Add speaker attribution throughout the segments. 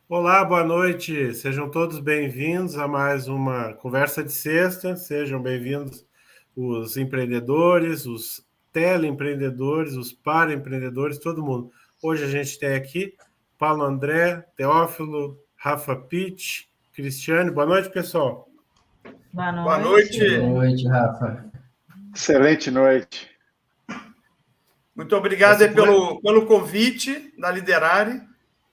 Speaker 1: Olá, boa noite. Sejam todos bem-vindos a mais uma conversa de sexta. Sejam bem-vindos os empreendedores, os teleempreendedores, os paraempreendedores, todo mundo. Hoje a gente tem aqui Paulo André, Teófilo, Rafa Pitt, Cristiane. Boa noite, pessoal.
Speaker 2: Boa
Speaker 3: Boa
Speaker 2: noite.
Speaker 3: noite.
Speaker 4: Boa noite, Rafa.
Speaker 3: Excelente noite. Muito obrigado pelo convite da Liderare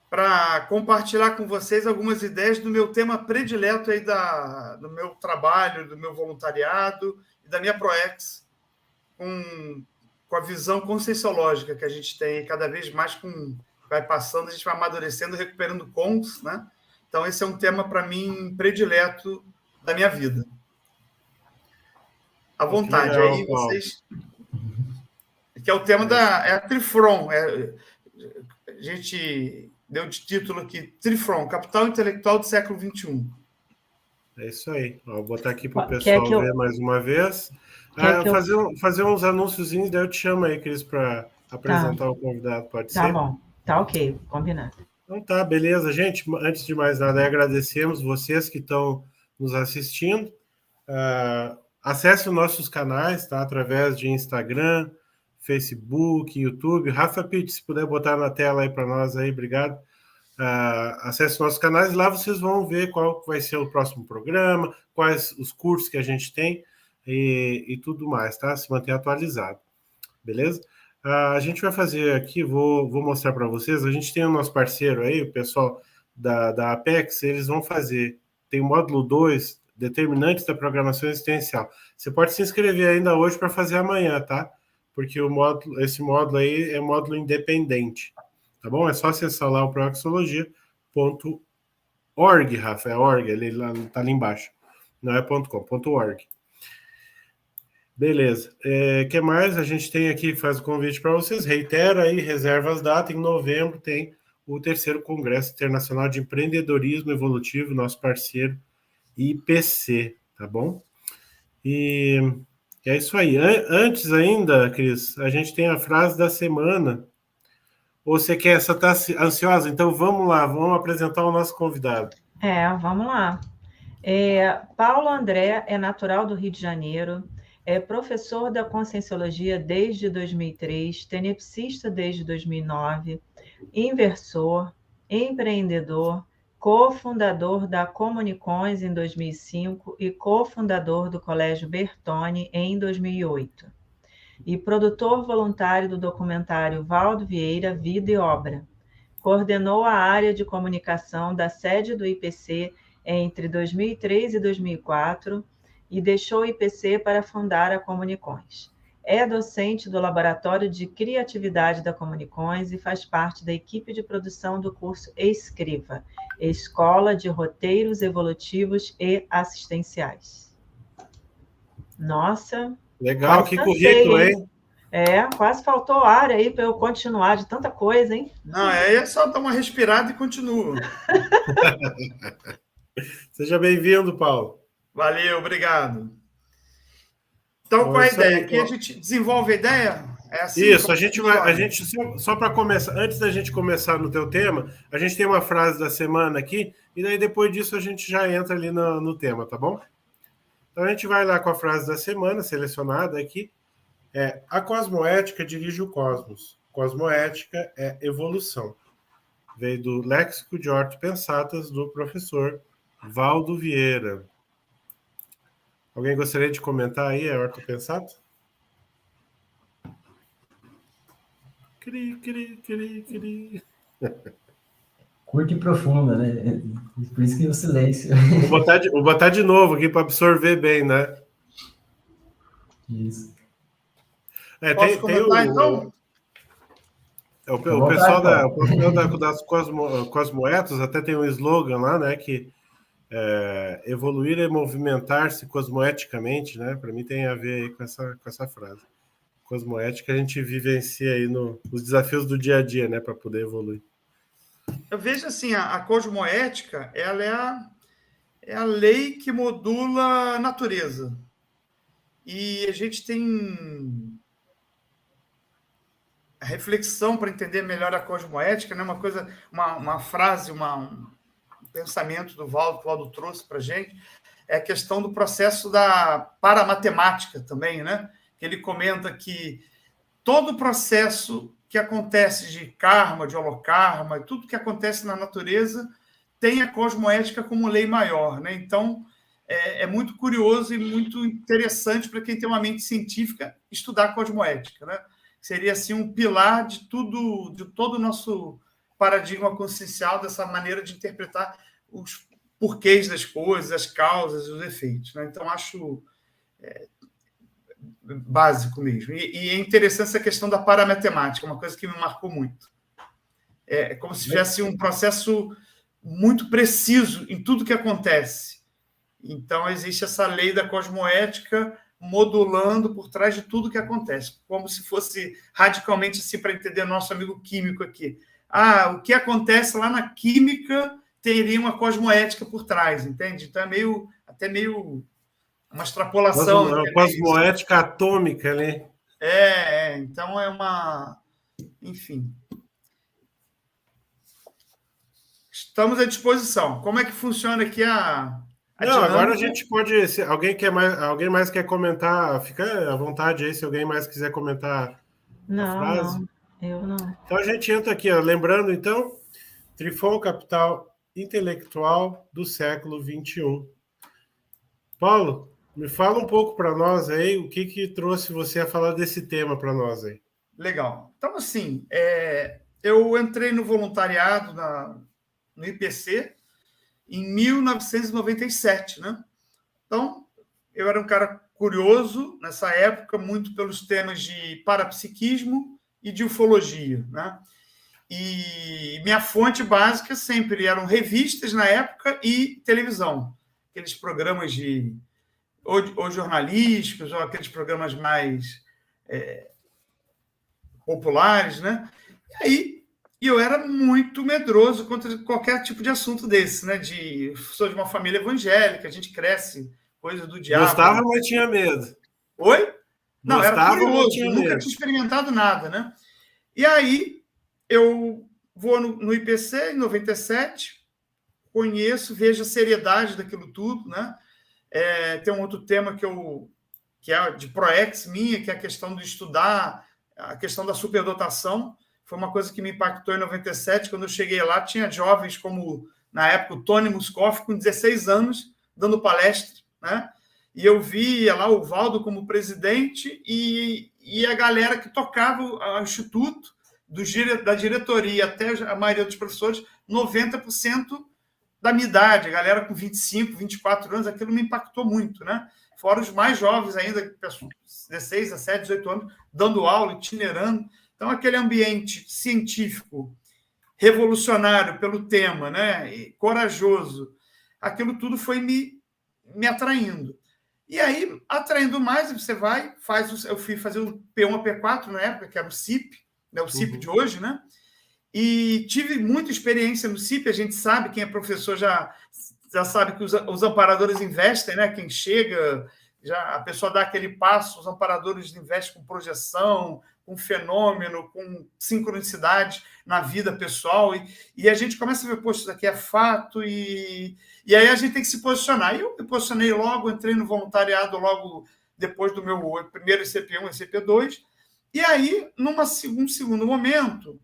Speaker 3: para compartilhar com vocês algumas ideias do meu tema predileto aí do meu trabalho, do meu voluntariado e da minha ProEx, com a visão conscienciológica que a gente tem cada vez mais vai passando, a gente vai amadurecendo, recuperando cons, né? Então, esse é um tema, para mim, predileto da minha vida. À vontade.
Speaker 1: Legal,
Speaker 3: aí
Speaker 1: Paulo.
Speaker 3: vocês... Que é o tema é a Trifron. A gente deu de título aqui, Trifron, Capital Intelectual do século XXI.
Speaker 1: É isso aí. Vou botar aqui para o pessoal ver mais uma vez. Fazer uns anúnciozinhos, daí eu te chamo aí, Cris, para apresentar o convidado, pode ser?
Speaker 2: Tá bom, tá ok, combinado.
Speaker 1: Então tá, beleza. Gente, antes de mais nada, agradecemos vocês que estão nos assistindo. Acesse os nossos canais, tá? Através de Instagram, Facebook, YouTube. Rafa Pitt, se puder botar na tela aí para nós aí, obrigado. Acesse nossos canais, lá vocês vão ver qual vai ser o próximo programa, quais os cursos que a gente tem e tudo mais, tá? Se manter atualizado, beleza? A gente vai fazer aqui, vou mostrar para vocês, a gente tem o nosso parceiro aí, o pessoal da Apex, eles vão fazer, tem o módulo 2, determinantes da programação existencial. Você pode se inscrever ainda hoje para fazer amanhã, tá? Porque esse módulo aí é módulo independente. Tá bom? É só acessar lá o proaxologia.org, Rafa, é org, ele tá ali embaixo. Não é .com, .org. Beleza. Que mais? A gente tem aqui, faz o convite para vocês, reitera aí, reserva as datas, em novembro tem o 3º Congresso Internacional de Empreendedorismo Evolutivo, nosso parceiro IPC, tá bom? E é isso aí. Antes ainda, Cris, a gente tem a frase da semana. Ou você quer, você está ansiosa? Então vamos lá, vamos apresentar o nosso convidado.
Speaker 2: Vamos lá. Paulo André é natural do Rio de Janeiro, é professor da Conscienciologia desde 2003, tenepsista desde 2009, inversor, empreendedor, cofundador da Comunicões em 2005 e cofundador do Colégio Bertone em 2008. E produtor voluntário do documentário Valdo Vieira, Vida e Obra. Coordenou a área de comunicação da sede do IPC entre 2003 e 2004 e deixou o IPC para fundar a Comunicões. É docente do Laboratório de Criatividade da Comunicões e faz parte da equipe de produção do curso Escriva, Escola de Roteiros Evolutivos e Assistenciais. Nossa!
Speaker 1: Legal, que currículo, hein?
Speaker 2: Quase faltou ar aí para eu continuar de tanta coisa, hein?
Speaker 3: Não, é só dar uma respirada e continua.
Speaker 1: Seja bem-vindo, Paulo.
Speaker 3: Valeu, obrigado. Então, qual é a ideia? Aqui a gente desenvolve a ideia? É assim?
Speaker 1: Isso, a gente só para começar, antes da gente começar no teu tema, a gente tem uma frase da semana aqui, e daí depois disso a gente já entra ali no tema, tá bom? Então a gente vai lá com a frase da semana, selecionada aqui. A cosmoética dirige o cosmos. Cosmoética é evolução. Veio do Léxico de Orto Pensatas, do professor Valdo Vieira. Alguém gostaria de comentar aí a Orto Pensato? Cri.
Speaker 4: Curta e profunda, né? Por isso que o silêncio.
Speaker 1: Vou botar de novo aqui para absorver bem, né?
Speaker 4: Isso.
Speaker 3: Posso comentar, então?
Speaker 1: O pessoal das Cosmoetos até tem um slogan lá, né? Que evoluir é movimentar-se cosmoeticamente, né? Para mim tem a ver aí com essa frase. Cosmoética a gente vivencia aí nos desafios do dia a dia, né? Para poder evoluir.
Speaker 3: Eu vejo assim, a cosmoética, ela é a lei que modula a natureza. E a gente tem a reflexão para entender melhor a cosmoética, né? Uma frase, pensamento do Valdo, que o Valdo trouxe para a gente, é a questão do processo da paramatemática também, né? Que ele comenta que todo o processo que acontece de karma, de holokarma, tudo que acontece na natureza tem a cosmoética como lei maior, né? Então, é muito curioso e muito interessante para quem tem uma mente científica estudar a cosmoética, né? Seria assim um pilar de tudo, de todo o nosso paradigma consciencial, dessa maneira de interpretar os porquês das coisas, as causas, os efeitos, né? Então, acho básico mesmo. E é interessante essa questão da paramatemática, uma coisa que me marcou muito. É como se tivesse um processo muito preciso em tudo que acontece. Então, existe essa lei da cosmoética modulando por trás de tudo que acontece, como se fosse radicalmente assim, para entender nosso amigo químico aqui. O que acontece lá na química teria uma cosmoética por trás, entende? Então, até meio uma extrapolação.
Speaker 1: Uma cosmoética atômica, né?
Speaker 3: Então é uma... Enfim. Estamos à disposição. Como é que funciona aqui a
Speaker 1: Não, agora a gente pode... Se alguém mais quer comentar, fica à vontade aí, se alguém mais quiser comentar a frase.
Speaker 2: Não, eu não.
Speaker 1: Então a gente entra aqui, ó, lembrando, então, Trifon, capital intelectual do século XXI. Paulo, me fala um pouco para nós aí, o que trouxe você a falar desse tema para nós aí.
Speaker 3: Legal. Então, assim, eu entrei no voluntariado no IPC em 1997, né? Então, eu era um cara curioso nessa época, muito pelos temas de parapsiquismo e de ufologia, né? E minha fonte básica sempre eram revistas na época e televisão, aqueles programas ou jornalísticos, ou aqueles programas mais populares, né? E aí eu era muito medroso contra qualquer tipo de assunto desse, né? Sou de uma família evangélica, a gente cresce, coisa do diabo.
Speaker 1: Gostava, mas tinha medo.
Speaker 3: Oi? Não,
Speaker 1: Gostava,
Speaker 3: era curioso, nunca
Speaker 1: medo.
Speaker 3: tinha experimentado nada, né? E aí eu vou no IPC em 97, vejo a seriedade daquilo tudo, né? Tem um outro tema que é de Proex minha, que é a questão de estudar a questão da superdotação. Foi uma coisa que me impactou em 97, quando eu cheguei lá, tinha jovens como, na época, o Tony Muscoff, com 16 anos, dando palestra, né? E eu via lá o Valdo como presidente e a galera que tocava o Instituto, da diretoria até a maioria dos professores, 90% da minha idade, a galera com 25, 24 anos, aquilo me impactou muito, né? Fora os mais jovens ainda, 16, 17, 18 anos, dando aula, itinerando. Então, aquele ambiente científico, revolucionário pelo tema, né? E corajoso, aquilo tudo foi me atraindo. E aí, atraindo mais, você eu fui fazer o P1 a P4 na época, que era o CIP, né? O CIP de hoje, né? E tive muita experiência no CIP, a gente sabe, quem é professor já sabe que os amparadores investem, né? Quem chega, a pessoa dá aquele passo, os amparadores investem com projeção, com fenômeno, com sincronicidade na vida pessoal, e a gente começa a ver, poxa, isso aqui é fato, e aí a gente tem que se posicionar. E eu me posicionei logo, entrei no voluntariado logo depois do meu primeiro ICP1 e ICP2, e aí, num segundo momento,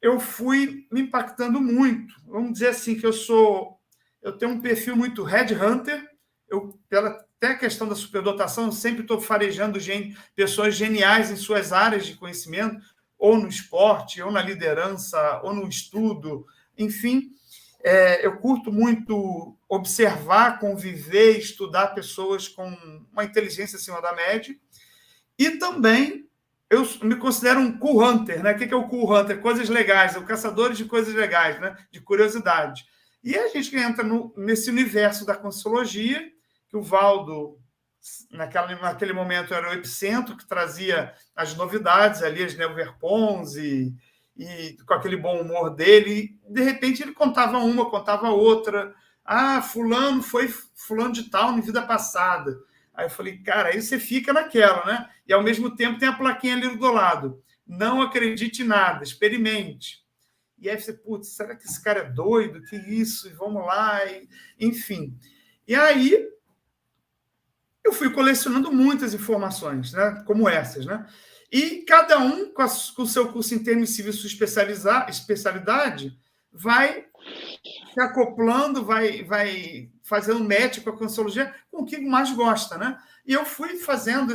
Speaker 3: eu fui me impactando muito. Vamos dizer assim, que eu tenho um perfil muito headhunter, até a questão da superdotação, eu sempre estou farejando pessoas geniais em suas áreas de conhecimento, ou no esporte, ou na liderança, ou no estudo, enfim. Eu curto muito observar, conviver, estudar pessoas com uma inteligência acima da média, e também eu me considero um cool hunter, né? O que é o cool hunter? Coisas legais, o caçador de coisas legais, né? De curiosidade. E a gente entra nesse universo da Conscienciologia, que o Valdo, naquele momento, era o epicentro, que trazia as novidades ali, as Neuverpons, e com aquele bom humor dele. E, de repente, ele contava uma, contava outra. Fulano foi fulano de tal em vida passada. Aí eu falei, cara, aí você fica naquela, né? E, ao mesmo tempo, tem a plaquinha ali do lado. Não acredite em nada, experimente. E aí você, putz, será que esse cara é doido? Que isso? E vamos lá, enfim. E aí eu fui colecionando muitas informações, né, como essas, né? E cada um, com o seu curso intermissivo e sua especialidade, vai se acoplando, vai fazendo match com a Conscienciologia, com o que mais gosta, né? E eu fui fazendo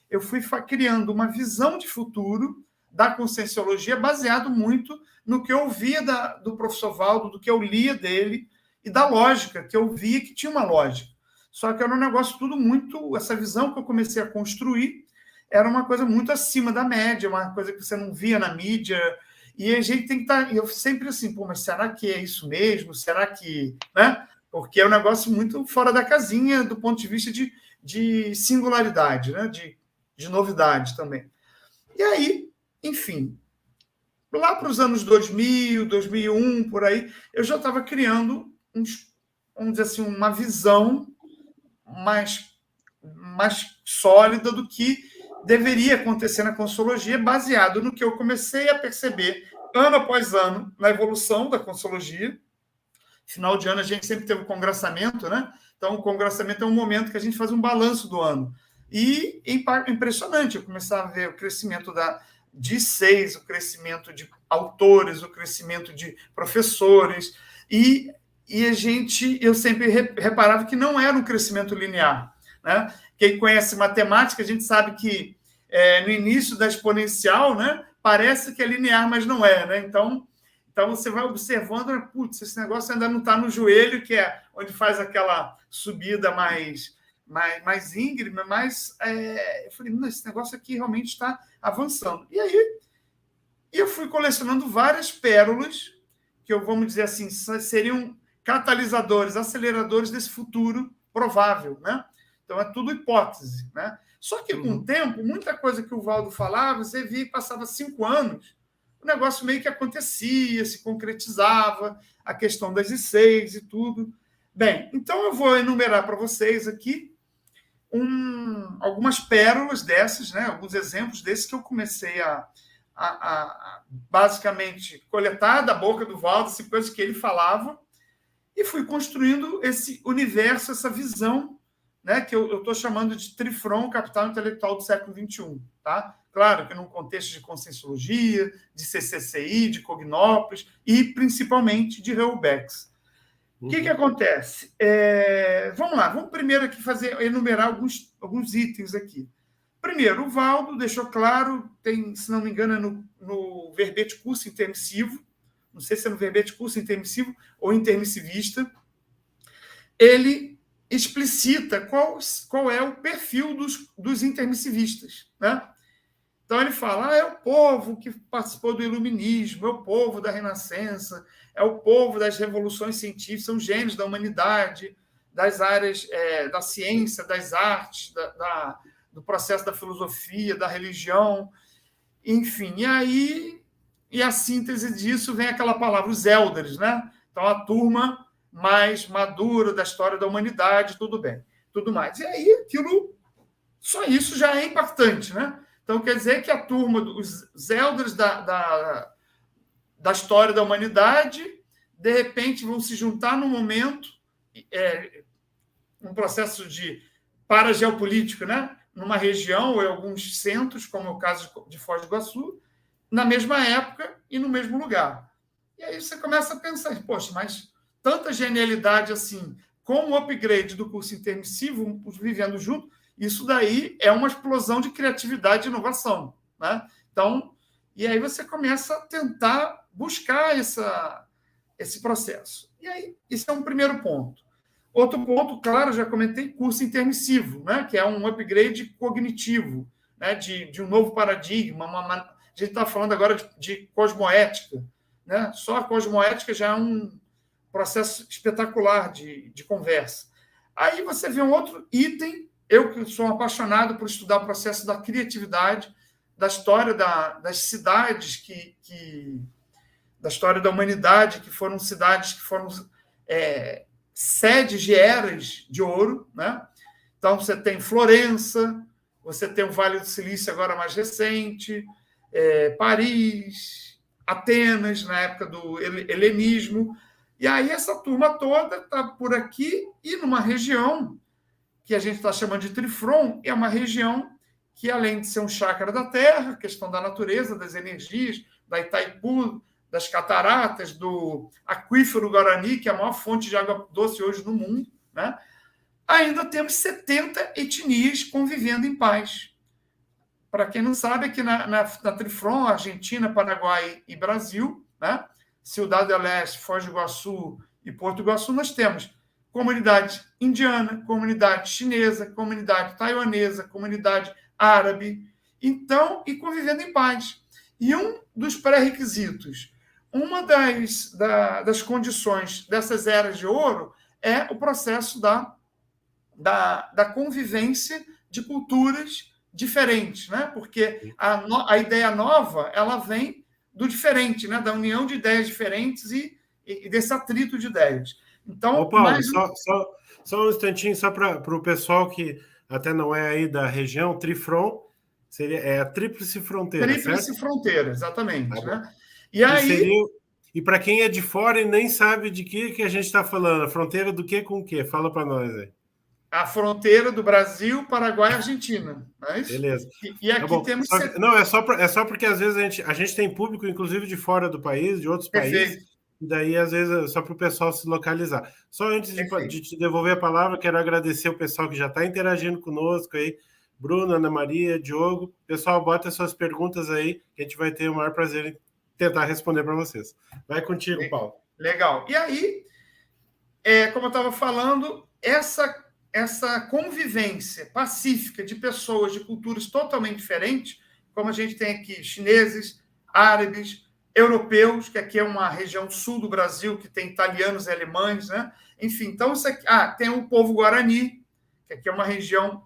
Speaker 3: eu fui criando uma visão de futuro da Conscienciologia baseado muito no que eu via do professor Valdo, do que eu lia dele e da lógica, que eu via que tinha uma lógica. Só que era um negócio tudo muito... Essa visão que eu comecei a construir era uma coisa muito acima da média, uma coisa que você não via na mídia. E a gente tem que estar... Eu sempre assim, pô, mas será que é isso mesmo? Será que... né? Porque é um negócio muito fora da casinha do ponto de vista de singularidade, né? De novidade também. E aí, enfim, lá para os anos 2000, 2001, por aí, eu já estava criando, vamos dizer assim, uma visão mais sólida do que deveria acontecer na Conscienciologia, baseado no que eu comecei a perceber ano após ano na evolução da Conscienciologia. Final de ano a gente sempre teve o congressamento, né? Então o congressamento é um momento que a gente faz um balanço do ano. E impressionante, eu comecei a ver o crescimento de ICs, o crescimento de autores, o crescimento de professores, e eu sempre reparava que não era um crescimento linear, né? Quem conhece matemática, a gente sabe que no início da exponencial, né, parece que é linear, mas não é, né? Então você vai observando, putz, esse negócio ainda não está no joelho, que é onde faz aquela subida mais íngreme, mas eu falei, esse negócio aqui realmente está avançando. E aí eu fui colecionando várias pérolas, que vamos dizer assim, seriam catalisadores, aceleradores desse futuro provável, né? Então, é tudo hipótese, né? Só que, com o tempo, muita coisa que o Valdo falava, você via que passava 5 anos, o negócio meio que acontecia, se concretizava, a questão das ICs e tudo. Bem, então eu vou enumerar para vocês aqui algumas pérolas dessas, né? Alguns exemplos desses que eu comecei a basicamente coletar da boca do Valdo, assim, coisas que ele falava, e fui construindo esse universo, essa visão, né, que eu estou chamando de Trifron Capital Intelectual do século XXI. Tá? Claro que num contexto de Conscienciologia, de CCCI, de Cognópolis e, principalmente, de Heubex. O que acontece? Vamos lá, vamos primeiro aqui enumerar alguns itens aqui. Primeiro, o Valdo deixou claro, se não me engano, é no verbete curso intermissivo, não sei se é no verbete curso intermissivo ou intermissivista, ele explicita qual é o perfil dos intermissivistas, né? Então, ele fala, é o povo que participou do iluminismo, é o povo da Renascença, é o povo das revoluções científicas, são gênios da humanidade, das áreas da ciência, das artes, do processo da filosofia, da religião, enfim. E a síntese disso vem aquela palavra, os elders, né? Então, a turma mais madura da história da humanidade, tudo bem, tudo mais. E aí, só isso já é impactante, né? Então, quer dizer que a turma dos elders da história da humanidade, de repente, vão se juntar num momento, um processo de parageopolítico, né? Numa região ou em alguns centros, como é o caso de Foz do Iguaçu, na mesma época e no mesmo lugar. E aí você começa a pensar, poxa, mas tanta genialidade assim, com o upgrade do curso intermissivo, vivendo junto, isso daí é uma explosão de criatividade e inovação, né? Então, e aí você começa a tentar buscar esse processo. E aí, isso é um primeiro ponto. Outro ponto, claro, já comentei, curso intermissivo, né? Que é um upgrade cognitivo, né? De um novo paradigma. A gente está falando agora de cosmoética, né? Só a cosmoética já é um processo espetacular de conversa. Aí você vê um outro item. Eu que sou apaixonado por estudar o processo da criatividade, da história das cidades, da história da humanidade, que foram cidades que foram sedes de eras de ouro, né? Então, você tem Florença, você tem o Vale do Silício agora mais recente, Paris, Atenas, na época do helenismo. E aí essa turma toda está por aqui e numa região que a gente está chamando de Trifron, é uma região que, além de ser um chácara da terra, questão da natureza, das energias, da Itaipu, das cataratas, do aquífero Guarani, que é a maior fonte de água doce hoje no mundo, né? Ainda temos 70 etnias convivendo em paz. Para quem não sabe, aqui na Trifron, Argentina, Paraguai e Brasil, né? Ciudad del Este, Foz do Iguaçu e Porto Iguaçu, nós temos comunidade indiana, comunidade chinesa, comunidade taiwanesa, comunidade árabe, então, e convivendo em paz. E um dos pré-requisitos, uma das condições dessas eras de ouro é o processo da convivência de culturas diferentes, né? Porque a ideia nova ela vem do diferente, né? Da união de ideias diferentes e desse atrito de ideias. Então,
Speaker 1: ô, Paulo, só um instantinho, só para o pessoal que até não é aí da região, Trifron é a Tríplice Fronteira,
Speaker 3: Tríplice
Speaker 1: certo?
Speaker 3: Fronteira, exatamente.
Speaker 1: Tá,
Speaker 3: né? E aí...
Speaker 1: E para quem é de fora e nem sabe de que a gente está falando, a fronteira do que com o que? Fala para nós aí.
Speaker 3: A fronteira do Brasil, Paraguai e Argentina. Não é isso?
Speaker 1: Beleza.
Speaker 3: E aqui
Speaker 1: tá
Speaker 3: temos...
Speaker 1: Não, é só porque às vezes a gente tem público, inclusive, de fora do país, de outros países, e daí, às vezes, só para o pessoal se localizar. Só antes de te devolver a palavra, quero agradecer o pessoal que já está interagindo conosco aí, Bruno, Ana Maria, Diogo. Pessoal, bota suas perguntas aí, que a gente vai ter o maior prazer em tentar responder para vocês. Vai contigo, Paulo.
Speaker 3: Legal. E aí, como eu estava falando, essa convivência pacífica de pessoas de culturas totalmente diferentes, como a gente tem aqui chineses, árabes, europeus, que aqui é uma região sul do Brasil, que tem italianos e alemães, né? Enfim, então isso aqui, tem o povo Guarani, que aqui é uma região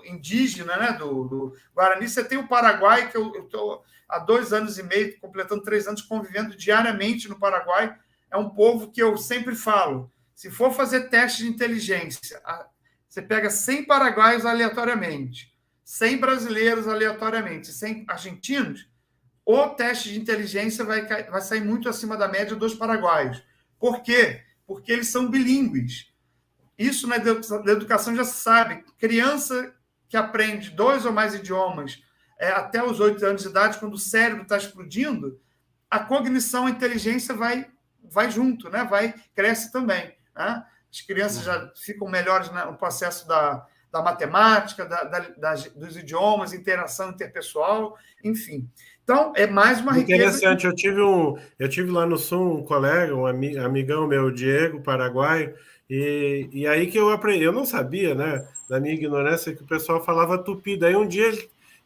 Speaker 3: indígena, né? Do Guarani. Você tem o Paraguai, que eu estou há 2 anos e meio, completando 3 anos, convivendo diariamente no Paraguai. É um povo que eu sempre falo, se for fazer teste de inteligência, você pega 100 paraguaios aleatoriamente, 100 brasileiros aleatoriamente, 100 argentinos, o teste de inteligência vai sair muito acima da média dos paraguaios. Por quê? Porque eles são bilíngues. Isso na educação já se sabe. Criança que aprende 2 ou mais idiomas até os 8 anos de idade, quando o cérebro está explodindo, a cognição, a inteligência vai junto, né? Cresce também. Né? As crianças já ficam melhores no processo da matemática, dos idiomas, interação interpessoal, enfim. Então, é mais uma riqueza...
Speaker 1: Interessante. Eu tive lá no Sul um colega, um amigão meu, Diego, paraguaio, e aí que eu aprendi. Eu não sabia, né, da minha ignorância, que o pessoal falava tupi. Daí um dia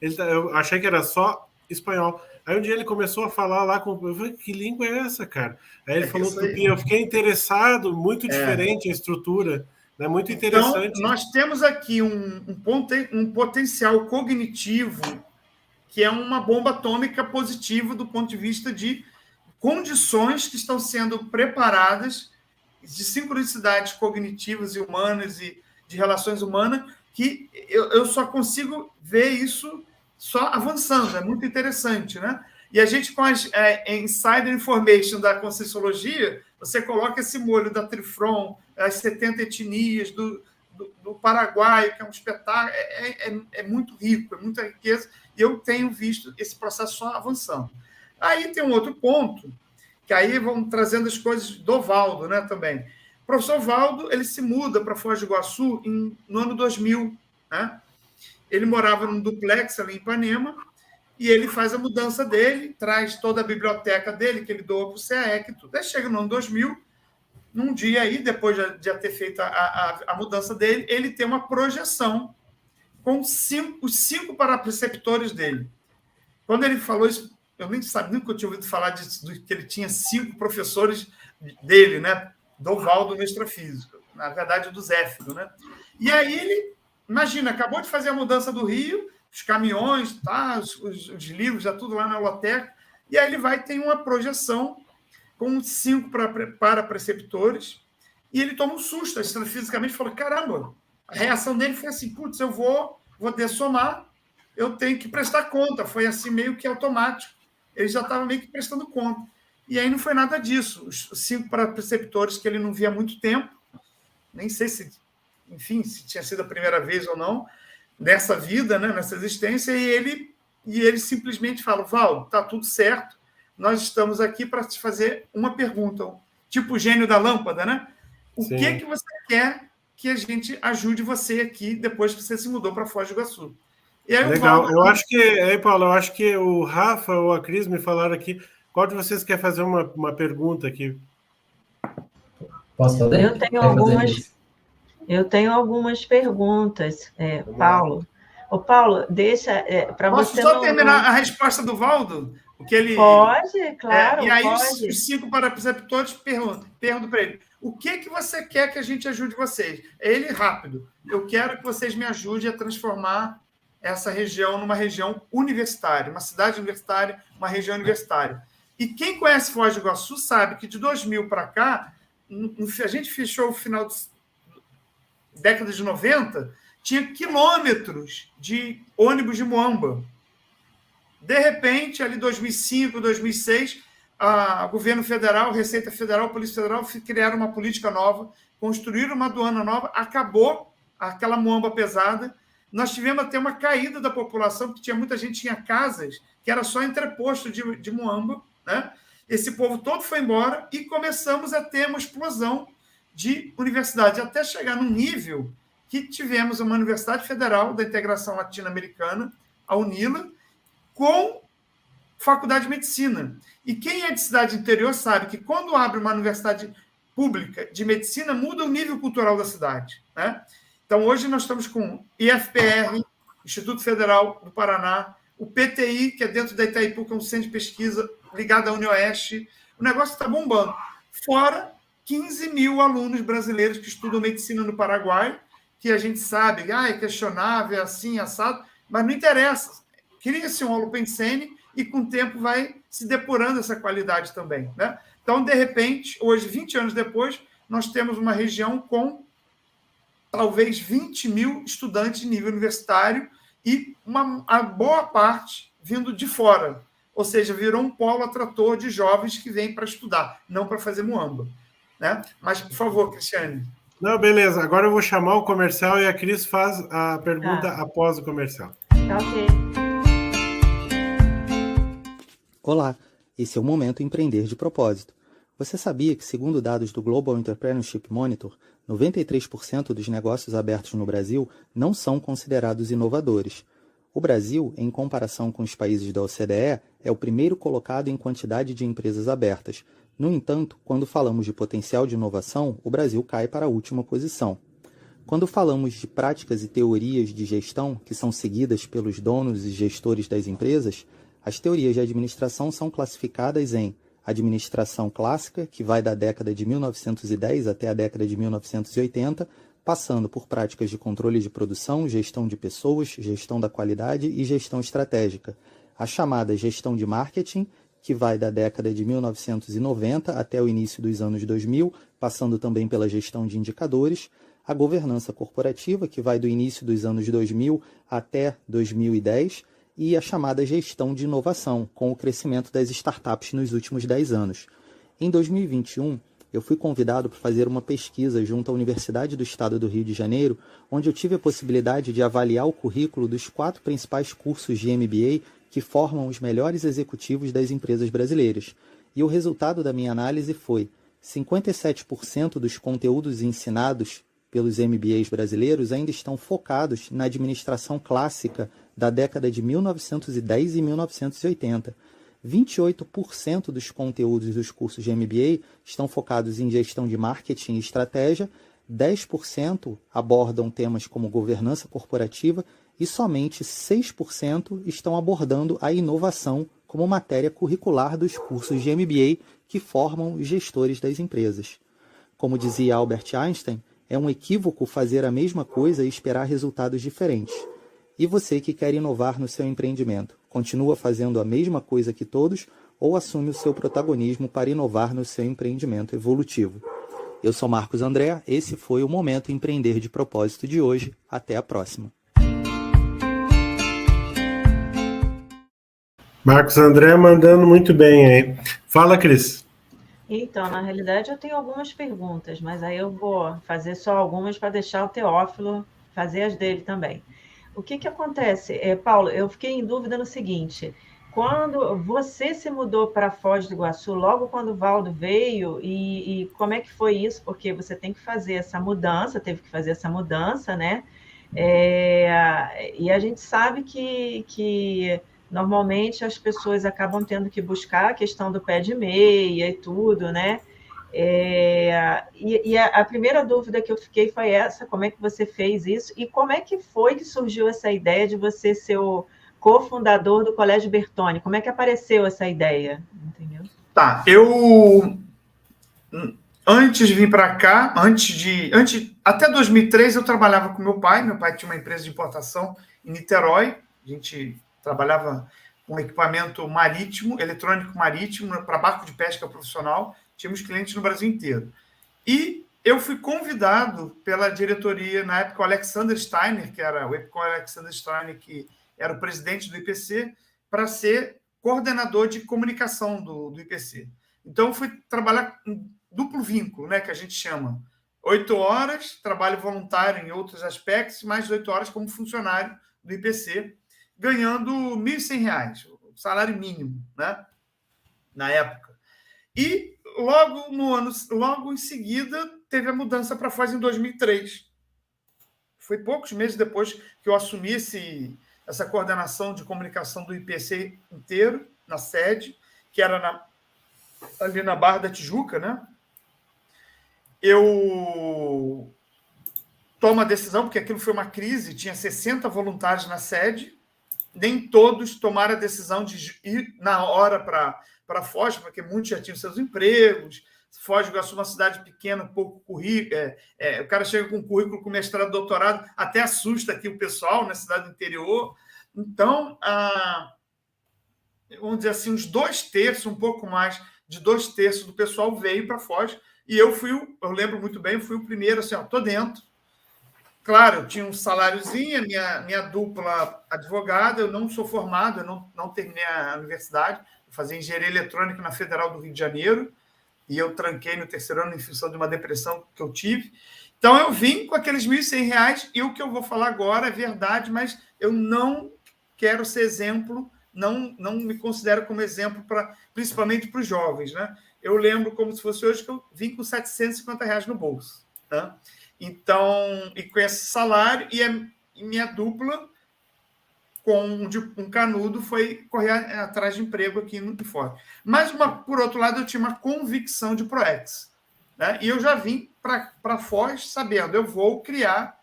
Speaker 1: eu achei que era só espanhol. Aí um dia ele começou a falar lá com... Eu falei, que língua é essa, cara? Aí ele falou tupi. Eu fiquei interessado, muito diferente a estrutura, né? Muito interessante.
Speaker 3: Então, nós temos aqui um potencial cognitivo que é uma bomba atômica positiva do ponto de vista de condições que estão sendo preparadas de sincronicidades cognitivas e humanas e de relações humanas, que eu só consigo ver isso só avançando. É muito interessante, né? E a gente, com as insider information da Conscienciologia, você coloca esse molho da Trifron, as 70 etnias do Paraguai, que é um espetáculo, é muito rico, é muita riqueza, e eu tenho visto esse processo só avançando. Aí tem um outro ponto, que aí vão trazendo as coisas do Valdo, né, também. O professor Valdo, ele se muda para Foz do Iguaçu no ano 2000, né? Ele morava num duplex ali em Ipanema, e ele faz a mudança dele, traz toda a biblioteca dele, que ele doa para o CAEC e tudo. Aí chega no ano 2000, num dia aí, depois de ter feito a mudança dele, ele tem uma projeção com os 5 parapreceptores dele. Quando ele falou isso, eu nunca tinha ouvido falar que ele tinha 5 professores dele, né? Do Valdo no extrafísico, na verdade do Zéfiro, né? E aí ele, imagina, acabou de fazer a mudança do Rio, os caminhões, tá, os livros, já tudo lá na loteca, e aí ele tem uma projeção com 5 parapreceptores, e ele toma um susto, extrafisicamente, falou, caramba, a reação dele foi assim, putz, eu vou dessomar, eu tenho que prestar conta, foi assim meio que automático. ele já estava meio que prestando conta. E aí não foi nada disso. Os 5 preceptores que ele não via há muito tempo, nem sei se, enfim, se tinha sido a primeira vez ou não, nessa vida, né, nessa existência, e ele simplesmente fala: Valdo, está tudo certo, nós estamos aqui para te fazer uma pergunta, tipo o gênio da lâmpada, né? O que você quer que a gente ajude você aqui depois que você se mudou para Foz do Iguaçu? E aí,
Speaker 1: legal, Valdo... eu acho que, aí, Paulo, eu acho que o Rafa ou a Cris me falaram aqui. Qual de vocês quer fazer uma pergunta aqui?
Speaker 4: Posso fazer?
Speaker 2: Eu tenho algumas perguntas, Paulo. Ô, Paulo, deixa para você.
Speaker 3: Posso só terminar a resposta do Valdo? O que ele...
Speaker 2: Pode, claro.
Speaker 3: E aí
Speaker 2: pode.
Speaker 3: Os 5 preceptores perguntam para ele: o que você quer que a gente ajude vocês? Ele, rápido: eu quero que vocês me ajudem a transformar essa região numa região universitária, uma cidade universitária, uma região universitária. E quem conhece Foz do Iguaçu sabe que de 2000 para cá, a gente fechou o final da década de 90, tinha quilômetros de ônibus de muamba. De repente, ali 2005, 2006, o governo federal, Receita Federal, Polícia Federal criaram uma política nova, construíram uma aduana nova, acabou aquela muamba pesada. Nós tivemos até uma caída da população, porque tinha muita gente, tinha casas que era só entreposto de muamba, né? Esse povo todo foi embora e começamos a ter uma explosão de universidades, até chegar num nível que tivemos uma Universidade Federal da Integração Latino-Americana, a UNILA, com faculdade de medicina. E quem é de cidade interior sabe que quando abre uma universidade pública de medicina, muda o nível cultural da cidade, né? Então, hoje nós estamos com IFPR, Instituto Federal do Paraná, o PTI, que é dentro da Itaipu, que é um centro de pesquisa ligado à Unioeste. O negócio está bombando. Fora 15 mil alunos brasileiros que estudam medicina no Paraguai, que a gente sabe, é questionável, é assim, assado, mas não interessa. Cria-se um holopensene e, com o tempo, vai se depurando essa qualidade também, né? Então, de repente, hoje, 20 anos depois, nós temos uma região com talvez 20 mil estudantes de nível universitário e a boa parte vindo de fora. Ou seja, virou um polo atrator de jovens que vêm para estudar, não para fazer muamba, né? Mas, por favor, Cristiane.
Speaker 1: Não, beleza. Agora eu vou chamar o comercial e a Cris faz a pergunta após o comercial.
Speaker 2: Tá ok.
Speaker 5: Olá, esse é o Momento Empreender de Propósito. Você sabia que, segundo dados do Global Entrepreneurship Monitor, 93% dos negócios abertos no Brasil não são considerados inovadores? O Brasil, em comparação com os países da OCDE, é o primeiro colocado em quantidade de empresas abertas. No entanto, quando falamos de potencial de inovação, o Brasil cai para a última posição. Quando falamos de práticas e teorias de gestão que são seguidas pelos donos e gestores das empresas, as teorias de administração são classificadas em administração clássica, que vai da década de 1910 até a década de 1980, passando por práticas de controle de produção, gestão de pessoas, gestão da qualidade e gestão estratégica. A chamada gestão de marketing, que vai da década de 1990 até o início dos anos 2000, passando também pela gestão de indicadores. A governança corporativa, que vai do início dos anos 2000 até 2010, e a chamada gestão de inovação, com o crescimento das startups nos últimos 10 anos. Em 2021, eu fui convidado para fazer uma pesquisa junto à Universidade do Estado do Rio de Janeiro, onde eu tive a possibilidade de avaliar o currículo dos 4 principais cursos de MBA que formam os melhores executivos das empresas brasileiras. E o resultado da minha análise foi 57% dos conteúdos ensinados pelos MBAs brasileiros ainda estão focados na administração clássica da década de 1910 e 1980. 28% dos conteúdos dos cursos de MBA estão focados em gestão de marketing e estratégia, 10% abordam temas como governança corporativa e somente 6% estão abordando a inovação como matéria curricular dos cursos de MBA que formam os gestores das empresas. Como dizia Albert Einstein, é um equívoco fazer a mesma coisa e esperar resultados diferentes. E você que quer inovar no seu empreendimento, continua fazendo a mesma coisa que todos ou assume o seu protagonismo para inovar no seu empreendimento evolutivo? Eu sou Marcos André, esse foi o Momento Empreender de Propósito de hoje. Até a próxima.
Speaker 1: Marcos André mandando muito bem aí. Fala, Cris.
Speaker 2: Então, na realidade, eu tenho algumas perguntas, mas aí eu vou fazer só algumas para deixar o Teófilo fazer as dele também. O que acontece? Paulo, eu fiquei em dúvida no seguinte: quando você se mudou para Foz do Iguaçu, logo quando o Valdo veio, e como é que foi isso? Porque você tem que fazer essa mudança, teve que fazer essa mudança, né? E a gente sabe que normalmente as pessoas acabam tendo que buscar a questão do pé de meia e tudo, né? E a primeira dúvida que eu fiquei foi essa: como é que você fez isso? E como é que foi que surgiu essa ideia de você ser o cofundador do Colégio Bertone? Como é que apareceu essa ideia? Entendeu?
Speaker 3: Tá, antes de vir para cá, até 2003 eu trabalhava com meu pai tinha uma empresa de importação em Niterói, a gente trabalhava com equipamento marítimo, eletrônico marítimo, para barco de pesca profissional, tínhamos clientes no Brasil inteiro. E eu fui convidado pela diretoria, na época, o Alexander Steiner, que era o Alexander Steiner, que era o presidente do IPC, para ser coordenador de comunicação do IPC. Então, eu fui trabalhar em duplo vínculo, né, que a gente chama. 8 horas, trabalho voluntário em outros aspectos, mais 8 horas como funcionário do IPC, ganhando R$ 1.100, o salário mínimo, né, na época. E logo em seguida, teve a mudança para Foz em 2003. Foi poucos meses depois que eu assumi essa coordenação de comunicação do IPC inteiro, na sede, que era ali na Barra da Tijuca, né? Eu tomo a decisão, porque aquilo foi uma crise, tinha 60 voluntários na sede, nem todos tomaram a decisão de ir na hora para Foz, porque muitos já tinham seus empregos. Foz do Iguaçu é uma cidade pequena, pouco currículo. O cara chega com currículo com mestrado, doutorado, até assusta aqui o pessoal na cidade interior. Então, vamos dizer assim, uns 2/3, um pouco mais de 2/3 do pessoal veio para Foz. E eu lembro muito bem, fui o primeiro, assim, estou dentro. Claro, eu tinha um saláriozinho, minha dupla advogada, eu não sou formado, eu não terminei a universidade, eu fazia engenharia eletrônica na Federal do Rio de Janeiro, e eu tranquei no 3º ano em função de uma depressão que eu tive. Então, eu vim com aqueles R$ 1.100, e o que eu vou falar agora é verdade, mas eu não quero ser exemplo, não me considero como exemplo, principalmente para os jovens, né? Eu lembro como se fosse hoje que eu vim com R$ 750 no bolso, tá? Então, e com esse salário, e minha dupla, com um canudo, foi correr atrás de emprego aqui no Ford. Mas, por outro lado, eu tinha uma convicção de ProEx, né? E eu já vim para Foz sabendo, eu vou criar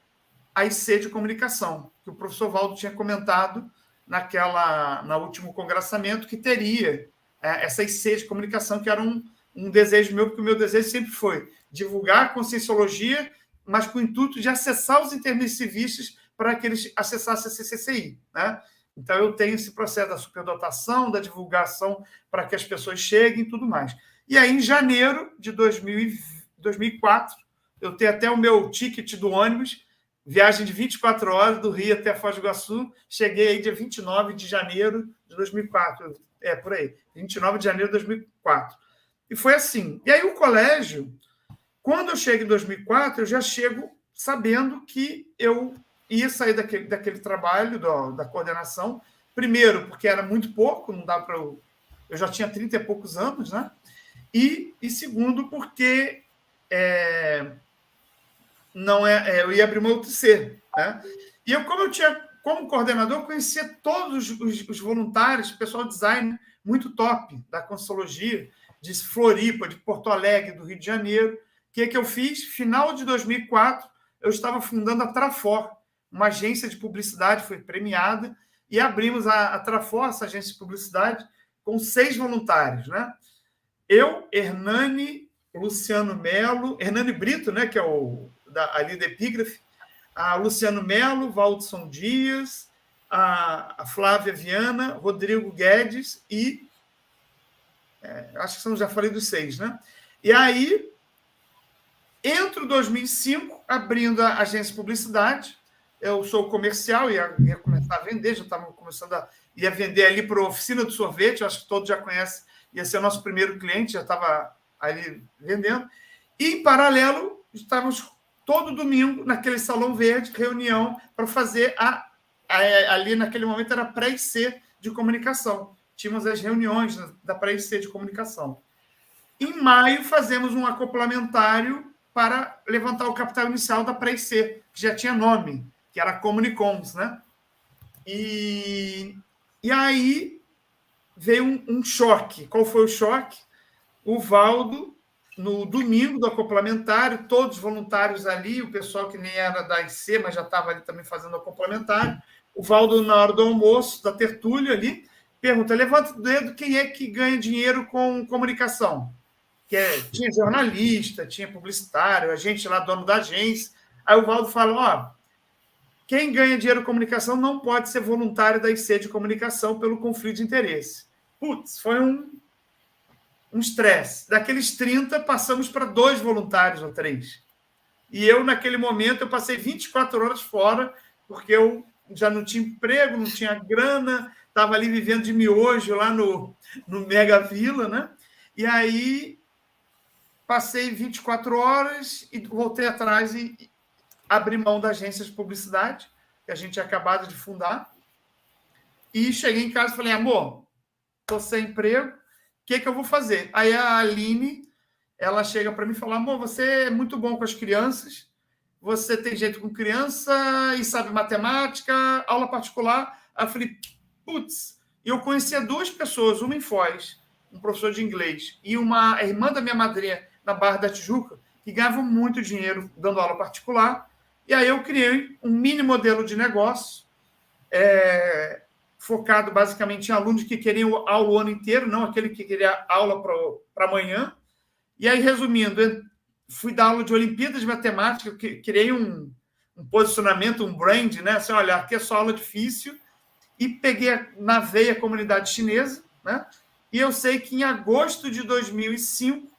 Speaker 3: a IC de comunicação, que o professor Valdo tinha comentado na último congressamento, que teria essa IC de comunicação, que era um desejo meu, porque o meu desejo sempre foi divulgar a Conscienciologia, mas com o intuito de acessar os intermissivistas para que eles acessassem a CCCI, né? Então, eu tenho esse processo da superdotação, da divulgação para que as pessoas cheguem e tudo mais. E aí, em janeiro de 2004, eu tenho até o meu ticket do ônibus, viagem de 24 horas do Rio até Foz do Iguaçu, cheguei aí dia 29 de janeiro de 2004, por aí, 29 de janeiro de 2004. E foi assim. E aí, o colégio, quando eu chego em 2004, eu já chego sabendo que eu ia sair daquele trabalho da coordenação. Primeiro, porque era muito pouco, não dá para eu já tinha 30 e poucos anos, né? E segundo, porque eu ia abrir uma UTC, né? E como coordenador, eu conhecia todos os voluntários, o pessoal de design muito top da Conscienciologia, de Floripa, de Porto Alegre, do Rio de Janeiro. O que eu fiz? Final de 2004, eu estava fundando a Trafor, uma agência de publicidade, foi premiada, e abrimos a Trafor, essa agência de publicidade, com 6 voluntários, né? Eu, Hernani, Luciano Melo, Hernani Brito, né, que é ali da Epígrafe, a Luciano Melo, Valdson Dias, a Flávia Viana, Rodrigo Guedes e acho que já falei dos 6, né? E aí, entro em 2005, abrindo a agência de publicidade, eu sou comercial, ia começar a vender, já estava ia vender ali para a oficina do sorvete, acho que todos já conhecem, ia ser o nosso primeiro cliente, já estava ali vendendo. E, em paralelo, estávamos todo domingo naquele salão verde, reunião, para fazer ali naquele momento era pré-IC de comunicação. Tínhamos as reuniões da pré-IC de comunicação. Em maio, fazemos um acoplamentário para levantar o capital inicial da pré-IC, que já tinha nome, que era Comunicoms, né? E aí veio um choque. Qual foi o choque? O Valdo, no domingo do acoplamentário, todos voluntários ali, o pessoal que nem era da IC, mas já estava ali também fazendo o acoplamentário, o Valdo, na hora do almoço, da tertúlia ali, pergunta, levanta o dedo, quem é que ganha dinheiro com comunicação? Tinha jornalista, tinha publicitário, a gente lá, dono da agência. Aí o Valdo fala, quem ganha dinheiro com comunicação não pode ser voluntário da IC de comunicação pelo conflito de interesse. Putz, foi um estresse. Daqueles 30, passamos para 2 voluntários ou 3. E eu, naquele momento, eu passei 24 horas fora, porque eu já não tinha emprego, não tinha grana, estava ali vivendo de miojo lá no Mega Vila, né? E aí passei 24 horas e voltei atrás e abri mão da agência de publicidade, que a gente tinha acabado de fundar, e cheguei em casa e falei, amor, estou sem emprego, o que eu vou fazer? Aí a Aline, ela chega para mim e fala, amor, você é muito bom com as crianças, você tem jeito com criança e sabe matemática, aula particular. Aí eu falei, putz, eu conhecia 2 pessoas, uma em Foz, um professor de inglês, e a irmã da minha madrinha na Barra da Tijuca, que ganhavam muito dinheiro dando aula particular. E aí eu criei um mini modelo de negócio, focado basicamente em alunos que queriam aula o ano inteiro, não aquele que queria aula para amanhã. E aí, resumindo, eu fui dar aula de Olimpíadas de Matemática, criei um posicionamento, um brand, né? Assim, olha, aqui é só aula difícil, e peguei na veia a comunidade chinesa, né? E eu sei que em agosto de 2005,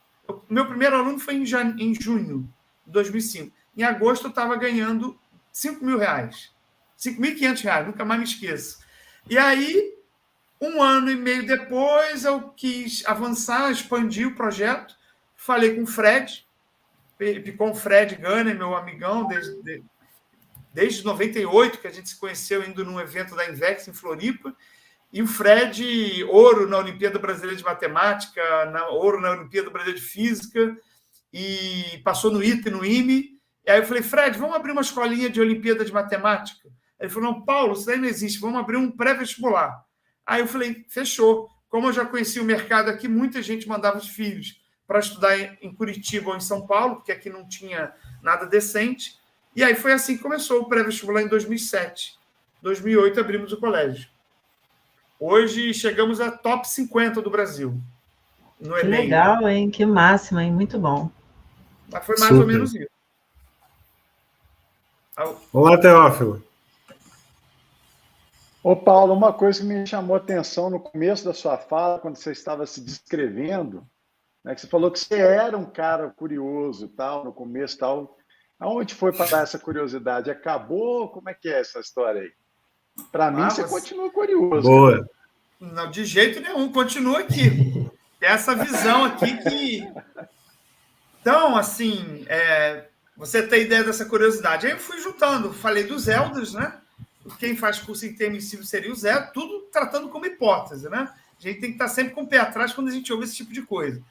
Speaker 3: meu primeiro aluno foi em junho de 2005. Em agosto, eu estava ganhando R$5.000, R$5.500, nunca mais me esqueço. E aí, 1 ano e meio depois, eu quis avançar, expandir o projeto. Falei com o Fred, com o Fred Gunner, meu amigão, desde 98, que a gente se conheceu indo num evento da Invex, em Floripa. E o Fred, ouro na Olimpíada Brasileira de Matemática, ouro na Olimpíada Brasileira de Física, e passou no ITA e no IME. E aí eu falei, Fred, vamos abrir uma escolinha de Olimpíada de Matemática? Ele falou, não, Paulo, isso aí não existe, vamos abrir um pré-vestibular. Aí eu falei, fechou. Como eu já conhecia o mercado aqui, muita gente mandava os filhos para estudar em Curitiba ou em São Paulo, porque aqui não tinha nada decente. E aí foi assim que começou o pré-vestibular em 2007. 2008 abrimos o colégio. Hoje chegamos a top 50 do Brasil. No
Speaker 2: que
Speaker 3: Enem.
Speaker 2: Legal, hein? Que máxima, hein? Muito bom.
Speaker 3: Mas foi mais ou menos isso.
Speaker 1: Olá, Teófilo.
Speaker 6: Ô, Paulo, uma coisa que me chamou a atenção no começo da sua fala, quando você estava se descrevendo, né, que você falou que você era um cara curioso e tal, no começo e tal. Aonde foi parar essa curiosidade? Acabou? Como é que é essa história aí? Para mim, você continua curioso.
Speaker 1: Boa.
Speaker 6: Cara.
Speaker 3: Não, de jeito nenhum, continua aqui. Essa visão aqui que... Então, assim, você tem ideia dessa curiosidade. Aí eu fui juntando, falei dos elders, né? Quem faz curso intermissivo seria o Zé, tudo tratando como hipótese, né? A gente tem que estar sempre com o pé atrás quando a gente ouve esse tipo de coisa.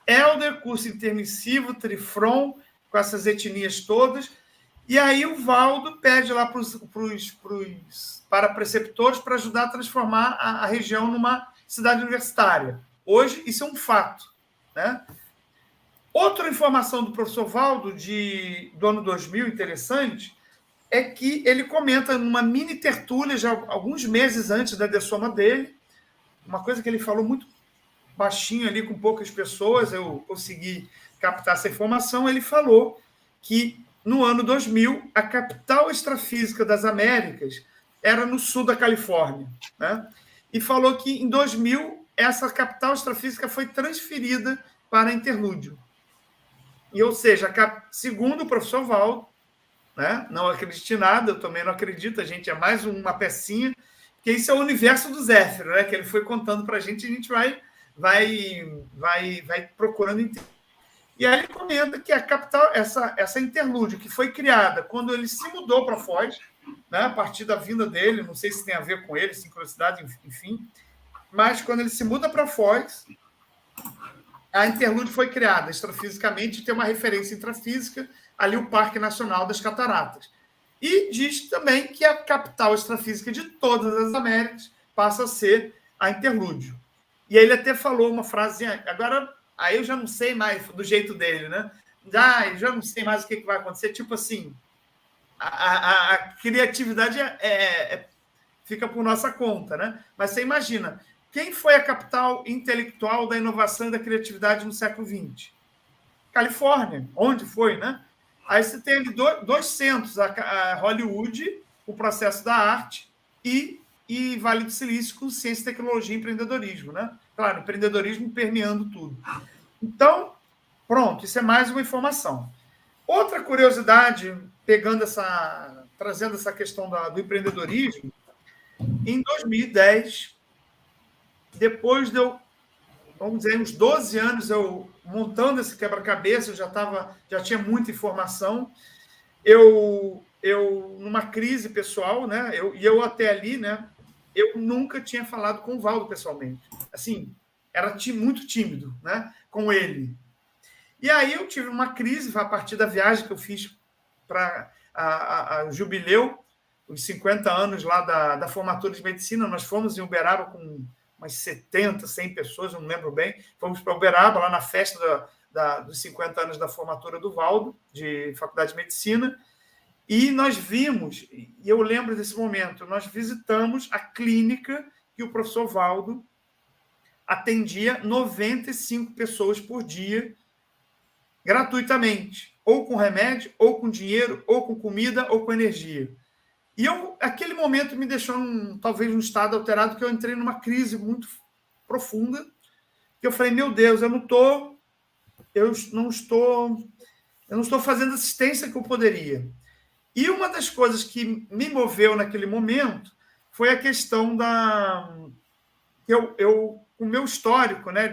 Speaker 3: Elder, curso intermissivo, Trifron, com essas etnias todas. E aí o Valdo pede lá para preceptores para ajudar a transformar a região numa cidade universitária. Hoje, isso é um fato, né? Outra informação do professor Valdo, do ano 2000, interessante, é que ele comenta numa mini tertúlia, já alguns meses antes da dessoma dele, uma coisa que ele falou muito baixinho ali, com poucas pessoas, eu consegui captar essa informação, ele falou que no ano 2000, a capital extrafísica das Américas era no sul da Califórnia, né? E falou que em 2000, essa capital extrafísica foi transferida para Interlúdio. E, ou seja, segundo o professor Valdo, né? Não acredite em nada, eu também não acredito, a gente é mais uma pecinha, porque isso é o universo do Zéfiro, né? Que ele foi contando para a gente vai procurando entender. E aí ele comenta que a capital, essa interlúdio que foi criada quando ele se mudou para Foz, né, a partir da vinda dele, não sei se tem a ver com ele, sincronicidade, enfim, mas quando ele se muda para Foz, a interlúdio foi criada extrafisicamente, tem uma referência intrafísica, ali o Parque Nacional das Cataratas. E diz também que a capital extrafísica de todas as Américas passa a ser a interlúdio. E aí ele até falou uma frase, agora, aí eu já não sei mais do jeito dele, né? Eu já não sei mais o que vai acontecer, tipo assim, a criatividade fica por nossa conta, né? Mas você imagina, quem foi a capital intelectual da inovação e da criatividade no século XX? Califórnia, onde foi, né? Aí você tem ali dois centros, a Hollywood, o processo da arte, e Vale do Silício com ciência, tecnologia e empreendedorismo, né? Claro, empreendedorismo permeando tudo. Então, pronto, isso é mais uma informação. Outra curiosidade, trazendo essa questão do empreendedorismo, em 2010, depois de vamos dizer, uns 12 anos eu montando esse quebra-cabeça, eu já tinha muita informação. Eu numa crise pessoal, né? Eu até ali, né? Eu nunca tinha falado com o Valdo pessoalmente. Assim, era muito tímido, né? Com ele. E aí eu tive uma crise a partir da viagem que eu fiz para o jubileu, os 50 anos lá da formatura de medicina. Nós fomos em Uberaba com umas 70, 100 pessoas, eu não lembro bem. Fomos para Uberaba, lá na festa dos 50 anos da formatura do Valdo, de Faculdade de Medicina, e nós vimos, e eu lembro desse momento, nós visitamos a clínica que o professor Valdo atendia 95 pessoas por dia, gratuitamente, ou com remédio, ou com dinheiro, ou com comida, ou com energia. E aquele momento me deixou, talvez, num estado alterado, que eu entrei numa crise muito profunda, que eu falei, meu Deus, eu não estou fazendo a assistência que eu poderia. E uma das coisas que me moveu naquele momento foi a questão o meu histórico, né,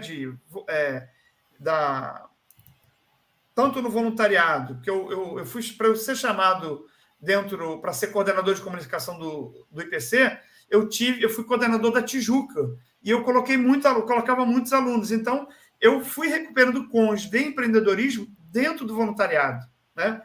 Speaker 3: tanto no voluntariado, que eu fui para eu ser chamado para ser coordenador de comunicação do IPC, eu fui coordenador da Tijuca e eu colocava muitos alunos. Então, eu fui recuperando cons de empreendedorismo dentro do voluntariado, né?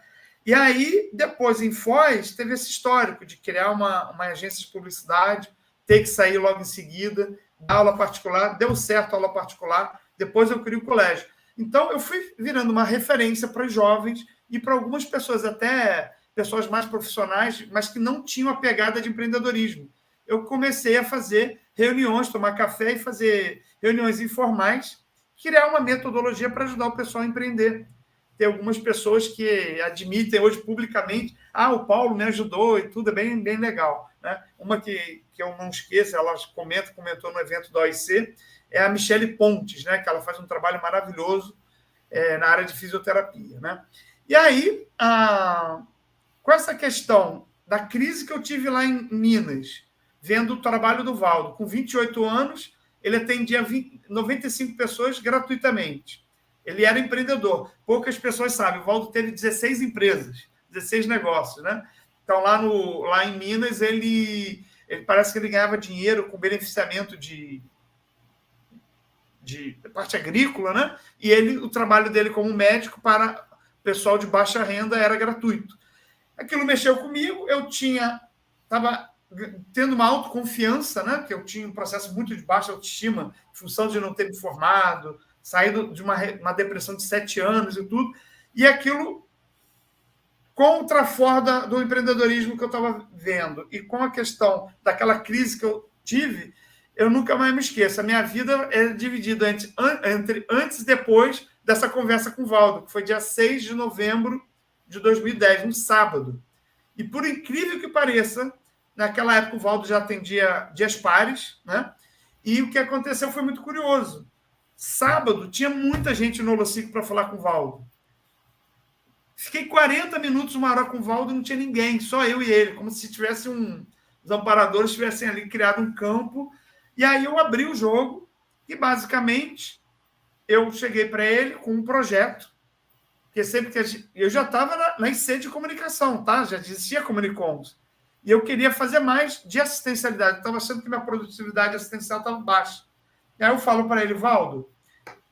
Speaker 3: E aí, depois, em Foz, teve esse histórico de criar uma agência de publicidade, ter que sair logo em seguida, dar aula particular, deu certo a aula particular, depois eu criei o colégio. Então, eu fui virando uma referência para os jovens e para algumas pessoas, até pessoas mais profissionais, mas que não tinham a pegada de empreendedorismo. Eu comecei a fazer reuniões, tomar café e fazer reuniões informais, criar uma metodologia para ajudar o pessoal a empreender. Tem algumas pessoas que admitem hoje publicamente, o Paulo me ajudou e tudo, é bem, bem legal, né? Uma que eu não esqueço, ela comentou no evento da OIC, é a Michele Pontes, né? Que ela faz um trabalho maravilhoso na área de fisioterapia, né? E aí, com essa questão da crise que eu tive lá em Minas, vendo o trabalho do Valdo, com 28 anos, ele atendia 95 pessoas gratuitamente. Ele era empreendedor. Poucas pessoas sabem. O Valdo teve 16 empresas, 16 negócios, né? Então, lá em Minas, ele parece que ele ganhava dinheiro com beneficiamento de parte agrícola, né? E o trabalho dele como médico para o pessoal de baixa renda era gratuito. Aquilo mexeu comigo, eu estava tendo uma autoconfiança, né? Que eu tinha um processo muito de baixa autoestima, em função de não ter me formado, saído de uma depressão de 7 anos e tudo, e aquilo contra fora do empreendedorismo que eu estava vendo, e com a questão daquela crise que eu tive, eu nunca mais me esqueço. A minha vida é dividida entre antes e depois dessa conversa com o Valdo, que foi dia 6 de novembro de 2010, um sábado. E por incrível que pareça, naquela época o Valdo já atendia dias pares, né? E o que aconteceu foi muito curioso. Sábado, tinha muita gente no Holocico para falar com o Valdo. Fiquei 40 minutos, 1 hora com o Valdo, não tinha ninguém, só eu e ele, como se tivesse os amparadores tivessem ali criado um campo. E aí eu abri o jogo e, basicamente, eu cheguei para ele com um projeto, porque sempre que eu já estava na IC de comunicação, tá? Já existia Comunicoms. E eu queria fazer mais de assistencialidade. Eu estava achando que minha produtividade assistencial estava baixa. E aí eu falo para ele, Valdo,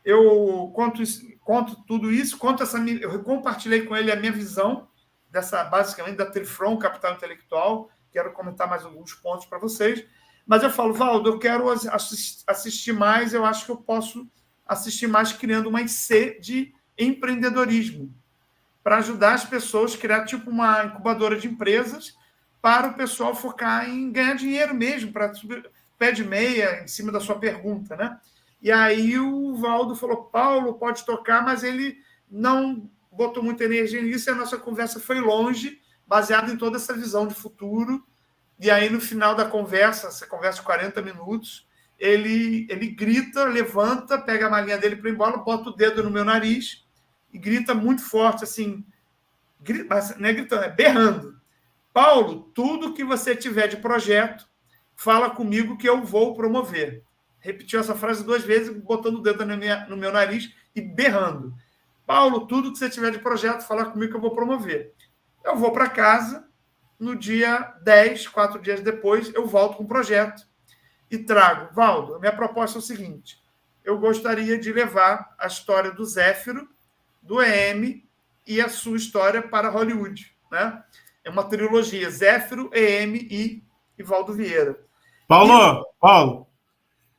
Speaker 3: eu conto tudo isso, eu compartilhei com ele a minha visão basicamente, da Trifron Capital Intelectual. Quero comentar mais alguns pontos para vocês. Mas eu falo, Valdo, eu quero assistir mais, eu acho que eu posso assistir mais criando uma IC de empreendedorismo, para ajudar as pessoas a criar tipo uma incubadora de empresas para o pessoal focar em ganhar dinheiro mesmo, para subir pé de meia em cima da sua pergunta, né? E aí o Valdo falou, Paulo, pode tocar, mas ele não botou muita energia nisso e a nossa conversa foi longe, baseada em toda essa visão de futuro. E aí, no final da conversa, essa conversa de 40 minutos, ele grita, levanta, pega a malinha dele para ir embora, bota o dedo no meu nariz e grita muito forte, assim, mas não é gritando, é berrando. Paulo, tudo que você tiver de projeto, fala comigo que eu vou promover. Repetiu essa frase 2 vezes, botando o dedo no meu nariz e berrando. Paulo, tudo que você tiver de projeto, fala comigo que eu vou promover. Eu vou para casa, no dia 10, 4 dias depois, eu volto com o projeto e trago. Valdo, a minha proposta é o seguinte, eu gostaria de levar a história do Zéfiro, do EM e a sua história para Hollywood, né? É uma trilogia, Zéfiro, EM e Valdo Vieira.
Speaker 1: Paulo,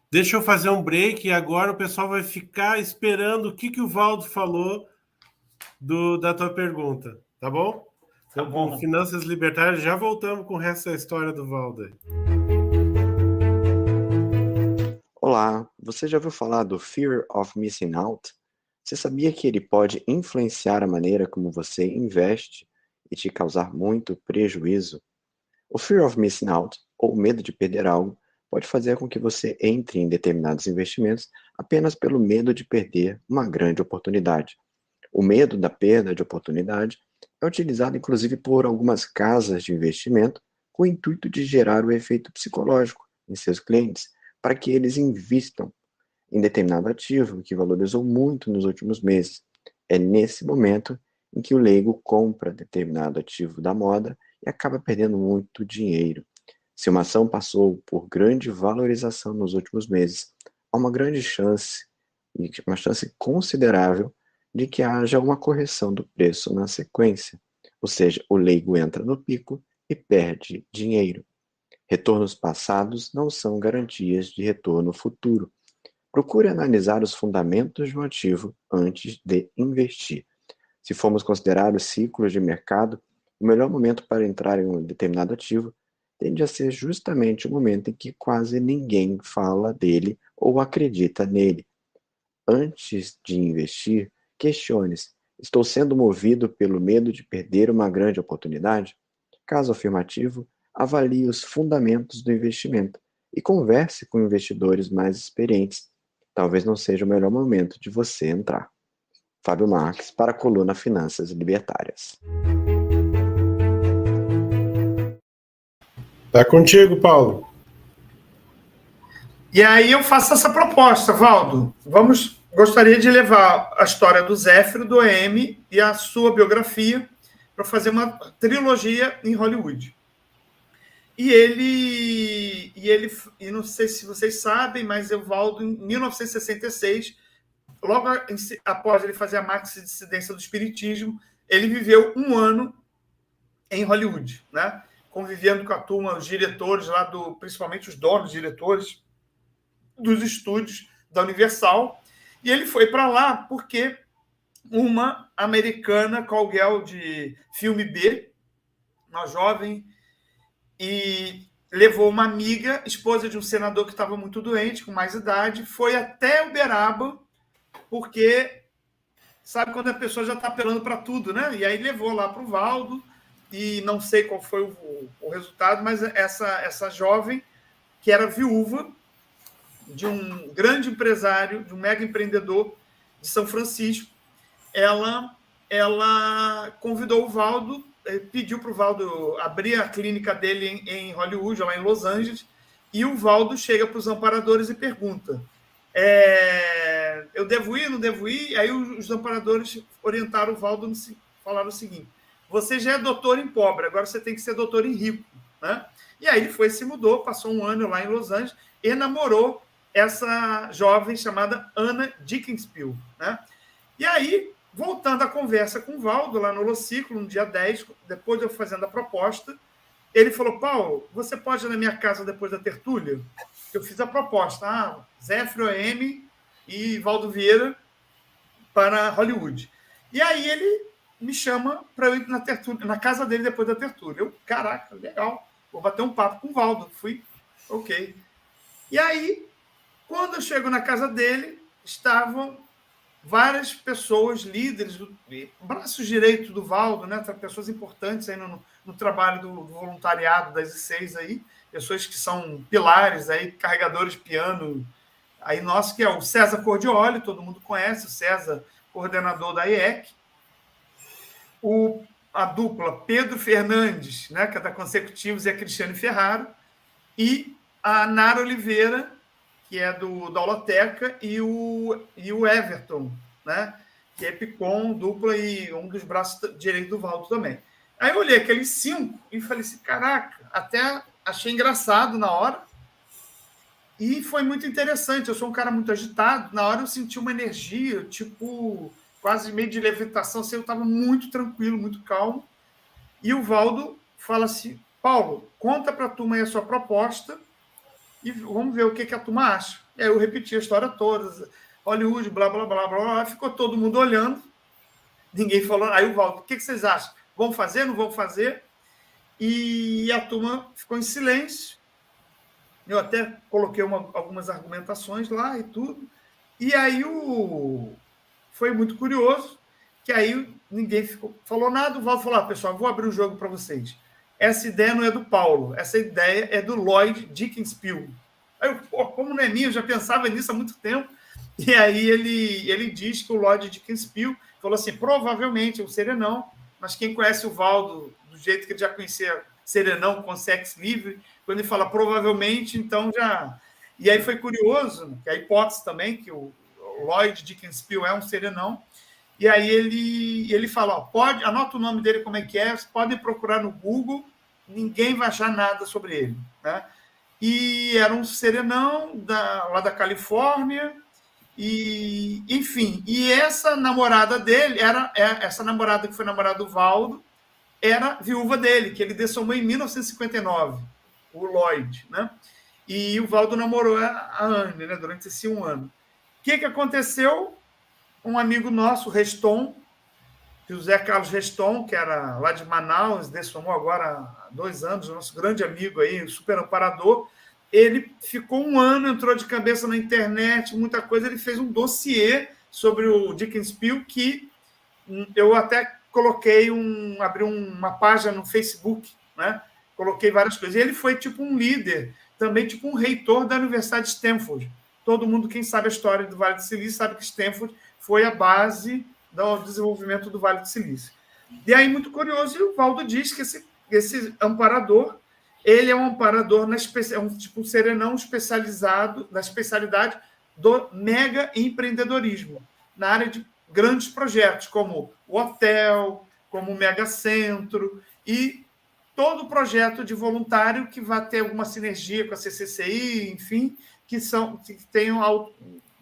Speaker 1: deixa eu fazer um break e agora o pessoal vai ficar esperando o que o Valdo falou da tua pergunta, tá bom? Então, com Finanças Libertárias, já voltamos com o resto da história do Valdo aí.
Speaker 7: Olá, você já ouviu falar do Fear of Missing Out? Você sabia que ele pode influenciar a maneira como você investe e te causar muito prejuízo? O Fear of Missing Out, ou medo de perder algo, pode fazer com que você entre em determinados investimentos apenas pelo medo de perder uma grande oportunidade. O medo da perda de oportunidade é utilizado inclusive por algumas casas de investimento com o intuito de gerar o efeito psicológico em seus clientes, para que eles invistam em determinado ativo que valorizou muito nos últimos meses. É nesse momento em que o leigo compra determinado ativo da moda e acaba perdendo muito dinheiro. Se uma ação passou por grande valorização nos últimos meses, há uma grande chance, uma chance considerável, de que haja uma correção do preço na sequência. Ou seja, o leigo entra no pico e perde dinheiro. Retornos passados não são garantias de retorno futuro. Procure analisar os fundamentos de um ativo antes de investir. Se formos considerar os ciclos de mercado, o melhor momento para entrar em um determinado ativo tende a ser justamente o momento em que quase ninguém fala dele ou acredita nele. Antes de investir, questione-se: estou sendo movido pelo medo de perder uma grande oportunidade? Caso afirmativo, avalie os fundamentos do investimento e converse com investidores mais experientes. Talvez não seja o melhor momento de você entrar. Fábio Marques, para a coluna Finanças Libertárias.
Speaker 1: Tá contigo, Paulo.
Speaker 3: E aí eu faço essa proposta, Valdo. Gostaria de levar a história do Zéfiro, do EM e a sua biografia para fazer uma trilogia em Hollywood. E não sei se vocês sabem, mas o Valdo, em 1966, logo após ele fazer a Marxo-Dissidência do Espiritismo, ele viveu 1 ano em Hollywood, né? Convivendo com a turma, os diretores lá, principalmente os donos, diretores dos estúdios da Universal. E ele foi para lá porque uma americana cowgirl de filme B, uma jovem, e levou uma amiga, esposa de um senador que estava muito doente, com mais idade, foi até Uberaba, porque sabe quando a pessoa já está apelando para tudo, né? E aí levou lá para o Valdo, e não sei qual foi o resultado, mas essa jovem, que era viúva de um grande empresário, de um mega empreendedor de São Francisco, ela ela convidou o Valdo, pediu para o Valdo abrir a clínica dele em Hollywood, lá em Los Angeles, e o Valdo chega para os amparadores e pergunta: eu devo ir, não devo ir? Aí os amparadores orientaram o Valdo, falaram o seguinte: você já é doutor em pobre, agora você tem que ser doutor em rico, né? E aí ele foi, se mudou, passou um ano lá em Los Angeles e namorou essa jovem chamada Anna Dickenspiel, né? E aí, voltando à conversa com o Valdo, lá no Holociclo, no dia 10, depois de eu fazendo a proposta, ele falou: Paulo, você pode ir na minha casa depois da tertúlia? Eu fiz a proposta, Zéfiro AM e Valdo Vieira para Hollywood. E aí ele me chama para eu ir na tertúlia, na casa dele depois da tertúlia. Eu, caraca, legal, vou bater um papo com o Valdo. Fui, ok. E aí, quando eu chego na casa dele, estavam várias pessoas, líderes, braços direitos do Valdo, né? Pessoas importantes aí no trabalho do voluntariado das I6 aí, pessoas que são pilares aí, carregadores de piano aí nosso, que é o César Cordioli, todo mundo conhece, o César, coordenador da IEC, a dupla Pedro Fernandes, né, que é da Consecutivos, e a Cristiane Ferraro, e a Nara Oliveira, que é da Holoteca, e o Everton, né, que é Picon, dupla e um dos braços direitos do Valdo também. Aí eu olhei aqueles 5 e falei assim, caraca, até achei engraçado na hora, e foi muito interessante. Eu sou um cara muito agitado, na hora eu senti uma energia, tipo, quase meio de levitação, assim, eu estava muito tranquilo, muito calmo, e o Valdo fala assim: Paulo, conta para a turma aí a sua proposta, e vamos ver o que a turma acha. E aí eu repeti a história toda, Hollywood, blá, blá, blá, blá, blá, ficou todo mundo olhando, ninguém falou. Aí o Valdo: o que vocês acham? Vão fazer, não vão fazer? E a turma ficou em silêncio. Eu até coloquei algumas argumentações lá e tudo. E aí foi muito curioso, que aí ninguém falou nada. O Valdo falou: pessoal, vou abrir o jogo para vocês. Essa ideia não é do Paulo, essa ideia é do Lloyd Dickenspiel. Aí eu, como não é minha, eu já pensava nisso há muito tempo. E aí ele diz que o Lloyd Dickenspiel falou assim: provavelmente o Serenão, mas quem conhece o Valdo do jeito que ele já conhecia Serenão com Sex Livre, quando ele fala provavelmente, então já... E aí foi curioso, que a hipótese também, que o Lloyd Dickenspiel é um Serenão, e aí ele fala: pode, anota o nome dele como é que é, vocês podem procurar no Google, ninguém vai achar nada sobre ele, né? E era um Serenão lá da Califórnia, e enfim, e essa namorada dele, essa namorada que foi namorada do Valdo, era viúva dele, que ele dessomou em 1959, o Lloyd, né? E o Valdo namorou a Anne, né, durante esse 1 ano. O que aconteceu? Um amigo nosso, Reston, José Carlos Reston, que era lá de Manaus, dessomou agora há 2 anos, nosso grande amigo aí, super amparador, ele ficou 1 ano, entrou de cabeça na internet, muita coisa, ele fez um dossiê sobre o Dickenspiel, que eu até abri uma página no Facebook, né? Coloquei várias coisas. E ele foi tipo um líder, também tipo um reitor da Universidade de Stanford. Todo mundo, quem sabe a história do Vale do Silício, sabe que Stanford foi a base do desenvolvimento do Vale do Silício. E aí, muito curioso, e o Valdo diz que esse amparador, ele é um amparador, é um tipo serenão especializado na especialidade do mega empreendedorismo, na área de grandes projetos, como o hotel, como o megacentro, e todo projeto de voluntário que vai ter alguma sinergia com a CCCI, enfim, que tenham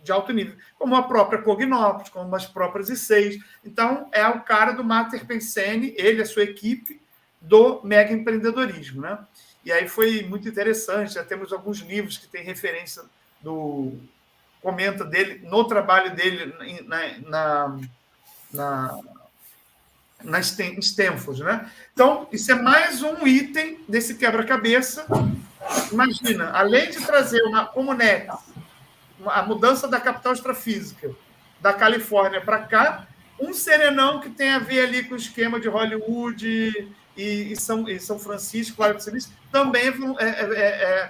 Speaker 3: de alto nível, como a própria Cognópolis, como as próprias I6. Então, é o cara do Mater Pensene, ele e a sua equipe, do mega empreendedorismo, né? E aí foi muito interessante, já temos alguns livros que têm referência comenta dele, no trabalho dele na Stanford, né? Então, isso é mais um item desse quebra-cabeça. Imagina, além de trazer como NET, a mudança da capital extrafísica da Califórnia para cá, um serenão que tem a ver ali com o esquema de Hollywood e São Francisco, Vale do Silício, também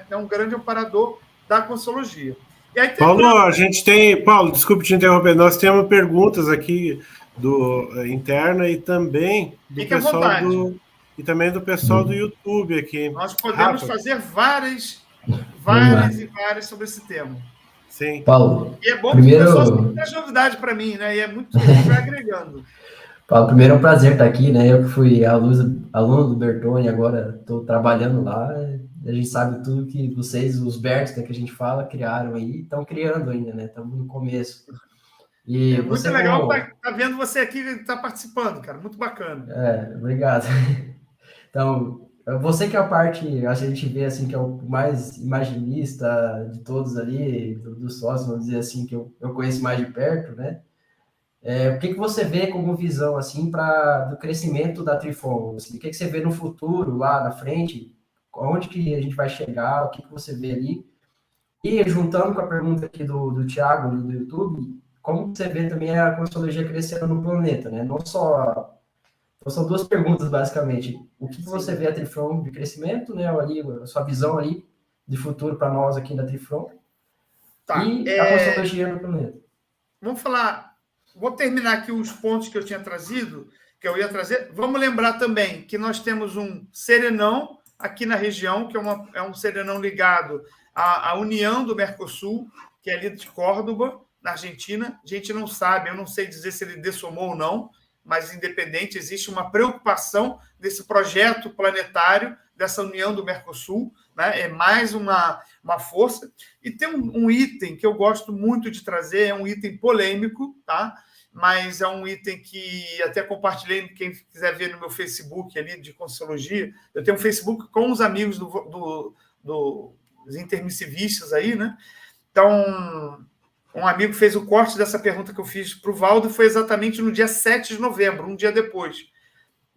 Speaker 3: é um grande amparador da Consciologia. E aí
Speaker 1: Paulo, Paulo, desculpe te interromper, nós temos perguntas aqui interna e também do
Speaker 3: Fique à
Speaker 1: pessoal
Speaker 3: vontade.
Speaker 1: e também do pessoal do YouTube aqui.
Speaker 3: Nós podemos
Speaker 1: Rafa,
Speaker 3: fazer várias sobre esse tema.
Speaker 1: sim.
Speaker 4: Paulo,
Speaker 3: E é bom
Speaker 4: primeiro...
Speaker 3: que o pessoal sempre traz novidade para mim, né? E é muito vai agregando.
Speaker 4: Paulo, primeiro é um prazer estar aqui, né? Eu que fui aluno do Bertone, agora estou trabalhando lá. A gente sabe tudo que vocês, os Bertos, né, que a gente fala, criaram aí, estão criando ainda, né? Estamos no começo. E
Speaker 3: É muito
Speaker 4: você
Speaker 3: legal estar vendo você aqui estar participando, cara. Muito bacana.
Speaker 4: Obrigado. Então, você que é a parte, a gente vê assim, que é o mais imaginista de todos ali, dos sócios, vamos dizer assim, que eu conheço mais de perto, né? O que você vê como visão, assim, do crescimento da Trifon? Assim, o que você vê no futuro, lá na frente? Onde que a gente vai chegar? O que você vê ali? E, juntando com a pergunta aqui do Thiago, do YouTube, como você vê também a consultoria crescendo no planeta, né? Não só... Então, são duas perguntas, basicamente. O que você vê a Trifon de crescimento, né? Ali, a sua visão ali de futuro para nós aqui da Trifon.
Speaker 3: Tá.
Speaker 4: E a consultoria no planeta.
Speaker 3: Vamos falar... Vou terminar aqui os pontos que eu tinha trazido, que eu ia trazer. Vamos lembrar também que nós temos um serenão aqui na região, que é um serenão ligado à União do Mercosul, que é ali de Córdoba, na Argentina. A gente não sabe, eu não sei dizer se ele dessomou ou não, mas independente, existe uma preocupação desse projeto planetário, dessa União do Mercosul, né? É mais uma força. E tem um item que eu gosto muito de trazer, é um item polêmico, tá? Mas é um item que até compartilhei, quem quiser ver no meu Facebook ali de Conscienciologia. Eu tenho um Facebook com os amigos dos intermissivistas aí, né? Então, um amigo fez o corte dessa pergunta que eu fiz para o Valdo, foi exatamente no dia 7 de novembro, um dia depois.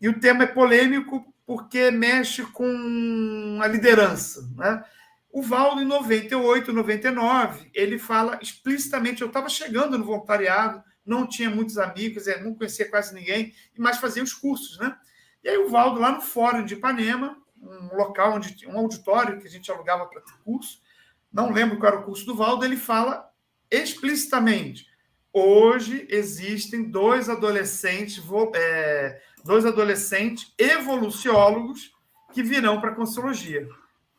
Speaker 3: E o tema é polêmico porque mexe com a liderança, né? O Valdo, em 98, 99, ele fala explicitamente, eu estava chegando no voluntariado, não tinha muitos amigos, não conhecia quase ninguém, mas fazia os cursos, né? E aí o Valdo, lá no Fórum de Ipanema, um local, um auditório que a gente alugava para ter curso, não lembro qual era o curso do Valdo, ele fala explicitamente, hoje existem dois adolescentes evoluciólogos que virão para a Conscienciologia.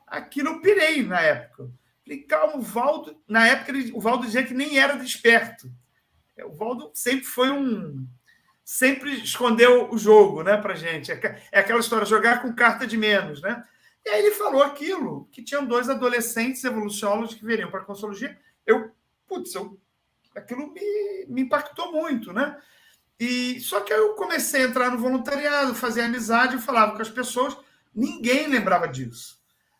Speaker 3: Aquilo eu pirei na época. Falei, calma, o Valdo... Na época, o Valdo dizia que nem era desperto. O Valdo sempre foi sempre escondeu o jogo, né, para gente. É aquela história, jogar com carta de menos, né? E aí ele falou aquilo, que tinham dois adolescentes evoluciólogos que viriam para a Conscienciologia. Aquilo me impactou muito, né? Só que eu comecei a entrar no voluntariado, fazer amizade, eu falava com as pessoas, ninguém lembrava disso.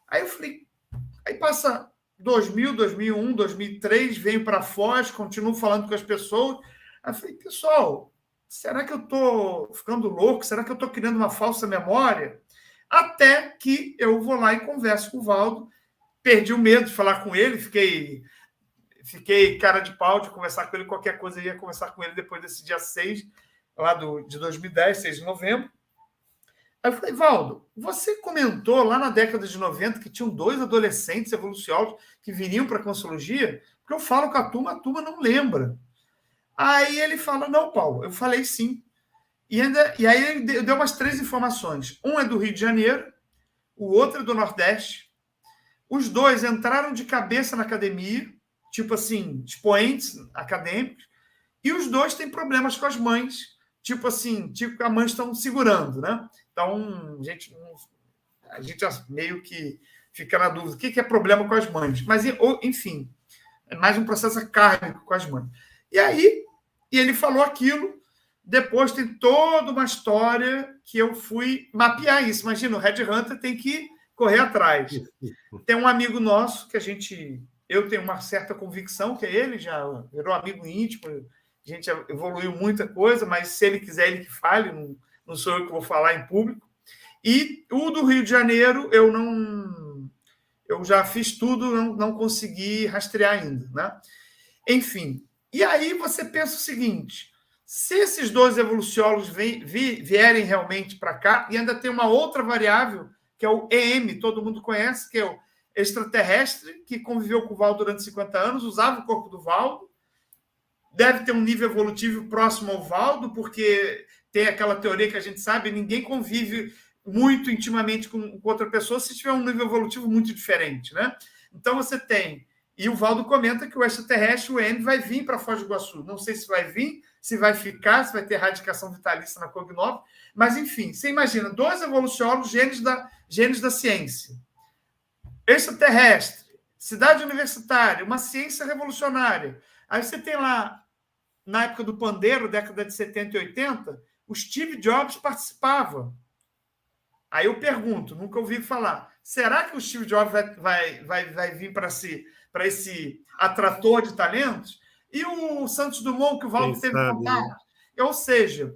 Speaker 3: Aí eu falei, aí passa 2000, 2001, 2003, venho para Foz, continuo falando com as pessoas. Aí eu falei, pessoal, será que eu estou ficando louco? Será que eu estou criando uma falsa memória? Até que eu vou lá e converso com o Valdo, perdi o medo de falar com ele, fiquei cara de pau de conversar com ele, qualquer coisa eu ia conversar com ele depois desse dia 6, lá de 2010, 6 de novembro. Aí eu falei, Valdo, você comentou lá na década de 90 que tinham dois adolescentes evoluciólogos que viriam para a Conscienciologia? Porque eu falo com a turma não lembra. Aí ele fala, não, Paulo, eu falei sim. E aí ele deu umas 3 informações. Um é do Rio de Janeiro, o outro é do Nordeste. Os dois entraram de cabeça na academia, tipo assim, expoentes acadêmicos, e os dois têm problemas com as mães, tipo que as mães estão segurando, né? Então, a gente meio que fica na dúvida, o que é problema com as mães? Mas, enfim, é mais um processo kármico com as mães. E aí, ele falou aquilo, depois tem toda uma história que eu fui mapear isso. Imagina, o Red Hunter tem que correr atrás. Tem um amigo nosso que eu tenho uma certa convicção que é ele, já virou amigo íntimo, a gente evoluiu muita coisa, mas se ele quiser, ele que fale, não sou eu que vou falar em público. E o do Rio de Janeiro, eu já fiz tudo, não consegui rastrear ainda, né? Enfim, e aí você pensa o seguinte, se esses dois evoluciólogos vierem realmente para cá, e ainda tem uma outra variável, que é o EM, todo mundo conhece, que é o extraterrestre, que conviveu com o Valdo durante 50 anos, usava o corpo do Valdo, deve ter um nível evolutivo próximo ao Valdo, porque tem aquela teoria que a gente sabe, ninguém convive muito intimamente com outra pessoa se tiver um nível evolutivo muito diferente, né? Então você tem, e o Valdo comenta que o extraterrestre, o N, vai vir para Foz do Iguaçu. Não sei se vai vir, se vai ficar, se vai ter radicação vitalícia na Cognópolis, mas enfim, você imagina, 2 evoluciólogos, gênios da ciência. Extraterrestre, cidade universitária, uma ciência revolucionária. Aí você tem lá, na época do pandeiro, década de 70 e 80, o Steve Jobs participava. Aí eu pergunto, nunca ouvi falar, será que o Steve Jobs vai vir para esse atrator de talentos? E o Santos Dumont, que o Valdo teve contato? Ou seja,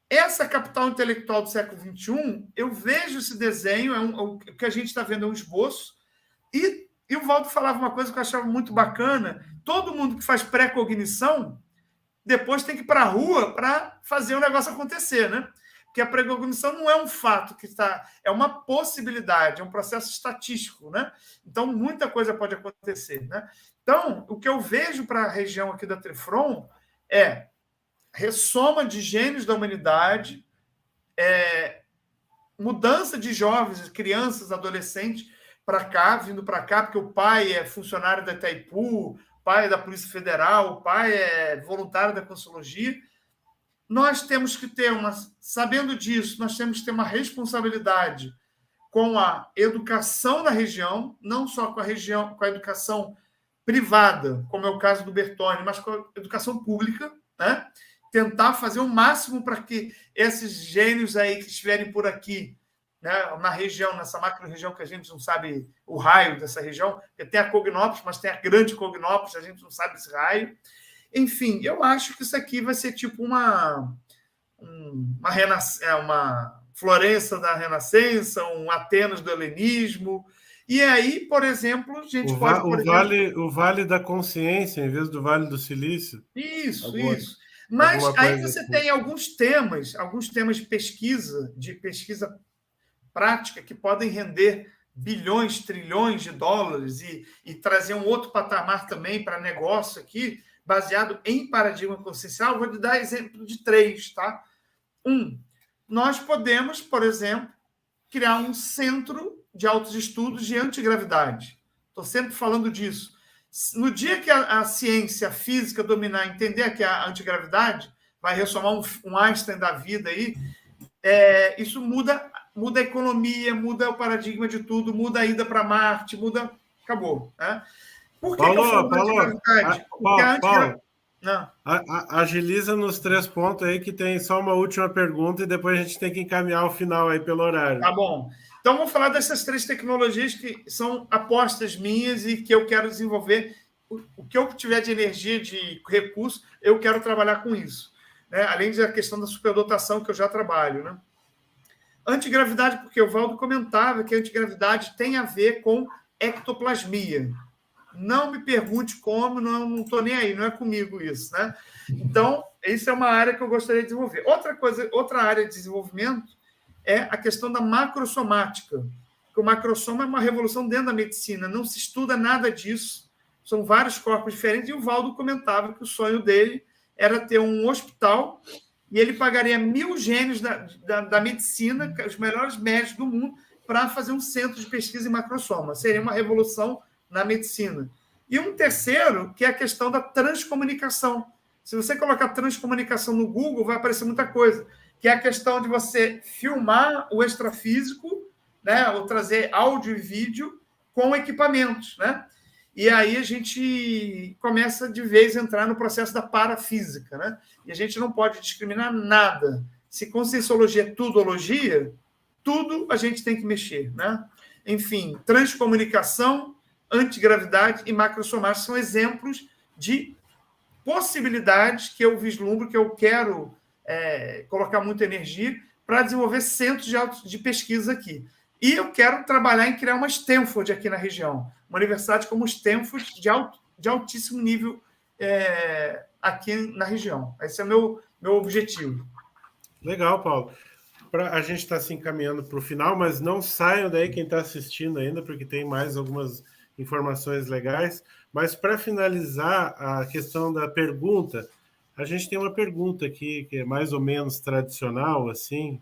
Speaker 3: essa capital intelectual do século XXI, eu vejo esse desenho, o que a gente está vendo é um esboço, e o Valdo falava uma coisa que eu achava muito bacana, todo mundo que faz pré-cognição, depois tem que ir para a rua para fazer o negócio acontecer, né? Porque a pré-cognição não é um fato que está, é uma possibilidade, é um processo estatístico, né? Então, muita coisa pode acontecer, né? Então, o que eu vejo para a região aqui da Trifron é ressoma de gênios da humanidade, mudança de jovens, crianças, adolescentes vindo para cá, porque o pai é funcionário da Itaipu, o pai é da Polícia Federal, o pai é voluntário da Consciologia. Nós temos que ter sabendo disso, nós temos que ter uma responsabilidade com a educação na região, não só com a educação privada, como é o caso do Bertone, mas com a educação pública, né? Tentar fazer o máximo para que esses gênios aí que estiverem por aqui, né, na região, nessa macro-região que a gente não sabe o raio dessa região, porque tem a Cognópolis, mas tem a grande Cognópolis, a gente não sabe esse raio. Enfim, eu acho que isso aqui vai ser tipo uma Florença da Renascença, um Atenas do helenismo. E aí, por exemplo, a gente
Speaker 1: o Vale da Consciência, em vez do Vale do Silício.
Speaker 3: Isso. Mas aí você tem alguns temas de pesquisa prática que podem render bilhões, trilhões de dólares e trazer um outro patamar também para negócio aqui, baseado em paradigma consciencial. Vou lhe dar exemplo de 3, tá? Nós podemos, por exemplo, criar um centro de altos estudos de antigravidade. Estou sempre falando disso. No dia que a ciência, a física dominar, entender que a antigravidade vai ressomar um Einstein da vida aí, isso muda a economia, muda o paradigma de tudo, muda a ida para Marte, acabou. Né? Por que eu falo da antigravidade?
Speaker 1: Paulo, agiliza nos 3 pontos aí, que tem só uma última pergunta e depois a gente tem que encaminhar o final aí pelo horário.
Speaker 3: Tá bom. Então, vamos falar dessas 3 tecnologias que são apostas minhas e que eu quero desenvolver. O que eu tiver de energia, de recurso, eu quero trabalhar com isso. Né? Além da questão da superdotação, que eu já trabalho. Né? Antigravidade, porque o Valdo comentava que a antigravidade tem a ver com ectoplasmia. Não me pergunte como, não estou nem aí, não é comigo isso. Né? Então, isso é uma área que eu gostaria de desenvolver. Outra área de desenvolvimento é a questão da macrosomática. O macrosoma é uma revolução dentro da medicina, não se estuda nada disso, são vários corpos diferentes, e o Valdo comentava que o sonho dele era ter um hospital e ele pagaria 1.000 gênios da medicina, os melhores médicos do mundo, para fazer um centro de pesquisa em macrosoma. Seria uma revolução na medicina. E um terceiro, que é a questão da transcomunicação. Se você colocar transcomunicação no Google, vai aparecer muita coisa, que é a questão de você filmar o extrafísico, né, ou trazer áudio e vídeo com equipamentos, né? E aí a gente começa de vez a entrar no processo da parafísica, né? E a gente não pode discriminar nada. Se conscienciologia é tudologia, tudo a gente tem que mexer, né? Enfim, transcomunicação, antigravidade e macrosomática são exemplos de possibilidades que eu vislumbro, que eu quero colocar muita energia para desenvolver centros de pesquisa aqui. E eu quero trabalhar em criar uma Stanford aqui na região, uma universidade como Stanford de altíssimo nível aqui na região. Esse é o meu objetivo.
Speaker 1: Legal, Paulo. A gente está se encaminhando para o final, mas não saiam daí quem está assistindo ainda, porque tem mais algumas informações legais. Mas para finalizar a questão da pergunta, a gente tem uma pergunta aqui que é mais ou menos tradicional, assim,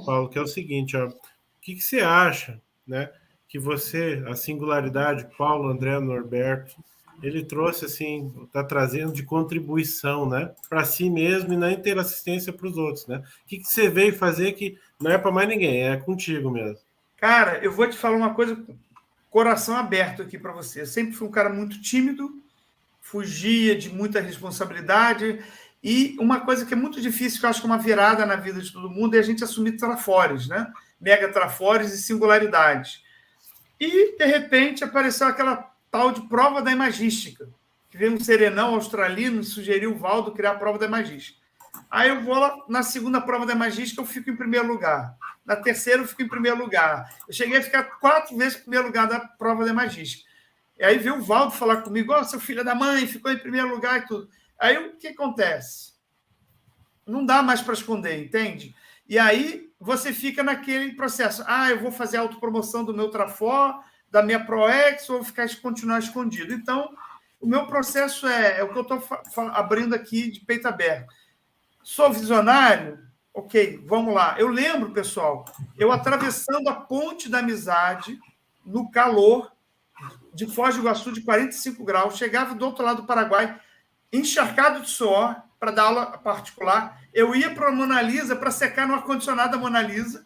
Speaker 1: Paulo, que é o seguinte, ó, o que você acha, né, que você, a singularidade, Paulo André Norberto, ele trouxe, assim, está trazendo de contribuição, né, para si mesmo e na interassistência para os outros, né? O que você veio fazer que não é para mais ninguém, é contigo mesmo?
Speaker 3: Cara, eu vou te falar uma coisa, coração aberto aqui para você. Eu sempre fui um cara muito tímido, fugia de muita responsabilidade, e uma coisa que é muito difícil, que eu acho que é uma virada na vida de todo mundo, é a gente assumir trafores, né? Mega trafores e singularidades. E, de repente, apareceu aquela tal de prova da imagística, que veio um serenão australiano e sugeriu o Valdo criar a prova da imagística. Aí eu vou lá, na segunda prova da imagística, eu fico em primeiro lugar. Na terceira, eu fico em primeiro lugar. Eu cheguei a ficar 4 vezes em primeiro lugar da prova da imagística. E aí veio o Valdo falar comigo, seu filho da mãe, ficou em primeiro lugar e tudo. Aí o que acontece? Não dá mais para esconder, entende? E aí você fica naquele processo. Eu vou fazer a autopromoção do meu Trafor, da minha ProEx, ou continuar escondido. Então, o meu processo é o que eu estou abrindo aqui de peito aberto. Sou visionário? Ok, vamos lá. Eu lembro, pessoal, eu atravessando a ponte da amizade, no calor de Foz do Iguaçu, de 45 graus, chegava do outro lado do Paraguai, encharcado de suor, para dar aula particular. Eu ia para a Mona Lisa para secar no ar-condicionado da Mona Lisa.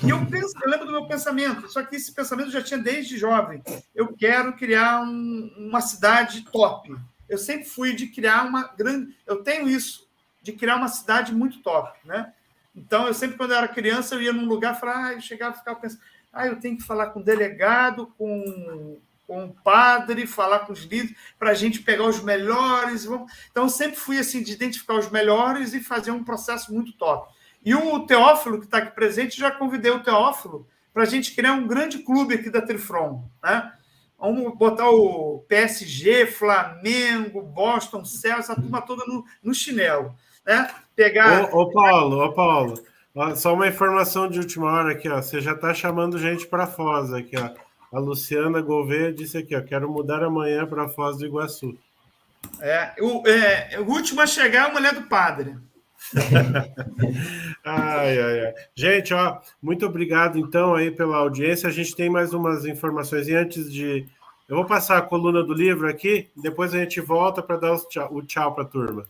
Speaker 3: E eu lembro do meu pensamento, só que esse pensamento eu já tinha desde jovem. Eu quero criar uma cidade top. Eu sempre fui de criar uma grande... Eu tenho isso, de criar uma cidade muito top, né? Então, eu sempre, quando eu era criança, eu ia num lugar e falava, eu chegava e ficava pensando, eu tenho que falar com o delegado, com o padre, falar com os líderes, para a gente pegar os melhores. Então, eu sempre fui assim, de identificar os melhores e fazer um processo muito top. E o Teófilo, que está aqui presente, já convidei o Teófilo para a gente criar um grande clube aqui da Trifron, né? Vamos botar o PSG, Flamengo, Boston, Celtics, essa turma toda no chinelo, né? Pegar... Ô,
Speaker 1: Paulo, só uma informação de última hora aqui, ó. Você já está chamando gente para Foz aqui, ó. A Luciana Gouveia disse aqui, ó, quero mudar amanhã para Foz do Iguaçu.
Speaker 3: O último a chegar é a mulher do padre.
Speaker 1: Ai. Gente, ó, muito obrigado então aí pela audiência. A gente tem mais umas informações e antes de... Eu vou passar a coluna do livro aqui, depois a gente volta para dar o tchau para a turma.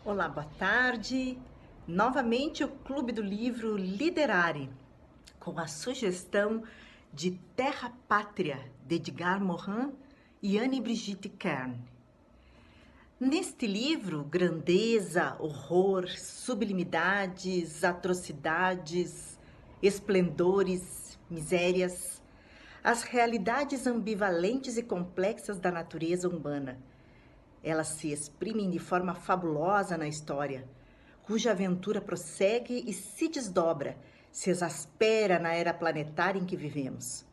Speaker 8: Olá, boa tarde. Novamente o Clube do Livro Liderare, com a sugestão de Terra Pátria, de Edgar Morin e Anne-Brigitte Kern. Neste livro, grandeza, horror, sublimidades, atrocidades, esplendores, misérias, as realidades ambivalentes e complexas da natureza humana. Elas se exprimem de forma fabulosa na história, cuja aventura prossegue e se desdobra, se exaspera na era planetária em que vivemos.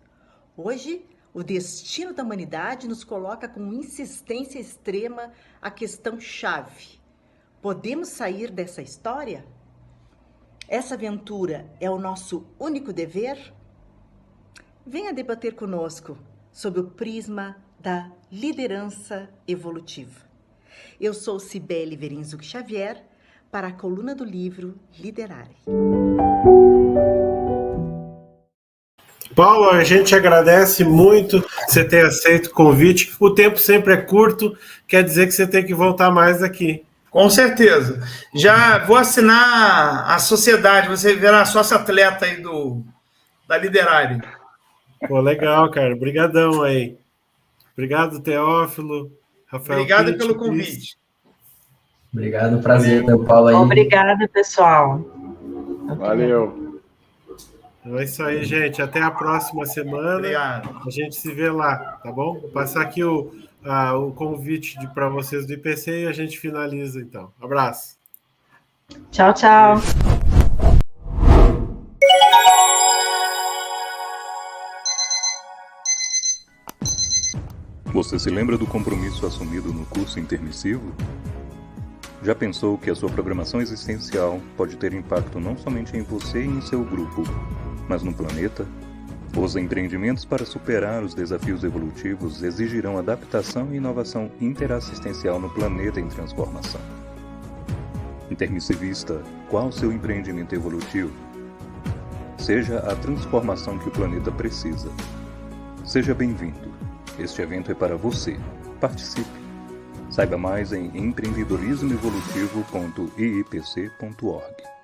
Speaker 8: Hoje, o destino da humanidade nos coloca com insistência extrema a questão-chave. Podemos sair dessa história? Essa aventura é o nosso único dever? Venha debater conosco sob o prisma da liderança evolutiva. Eu sou Cibele Verinzuc Xavier, para a coluna do livro Liderare.
Speaker 1: Paulo, a gente agradece muito você ter aceito o convite. O tempo sempre é curto, quer dizer que você tem que voltar mais aqui.
Speaker 3: Com certeza. Já vou assinar a sociedade, você virá sócio atleta aí da Liderare.
Speaker 1: Pô, legal, cara. Obrigadão aí. Obrigado, Teófilo, Rafael.
Speaker 3: Obrigado pelo convite.
Speaker 4: Obrigado, prazer ter o Paulo aí.
Speaker 2: Obrigada, pessoal.
Speaker 6: Valeu.
Speaker 1: É isso aí, gente. Até a próxima semana.
Speaker 3: Obrigado.
Speaker 1: A gente se vê lá, tá bom? Vou passar aqui o convite para vocês do IPC e a gente finaliza, então. Abraço.
Speaker 2: Tchau, tchau.
Speaker 9: Você se lembra do compromisso assumido no curso intermissivo? Já pensou que a sua programação existencial pode ter impacto não somente em você e em seu grupo, mas no planeta? Os empreendimentos para superar os desafios evolutivos exigirão adaptação e inovação interassistencial no planeta em transformação. Intermissivista, qual seu empreendimento evolutivo? Seja a transformação que o planeta precisa. Seja bem-vindo. Este evento é para você. Participe. Saiba mais em empreendedorismoevolutivo.iipc.org.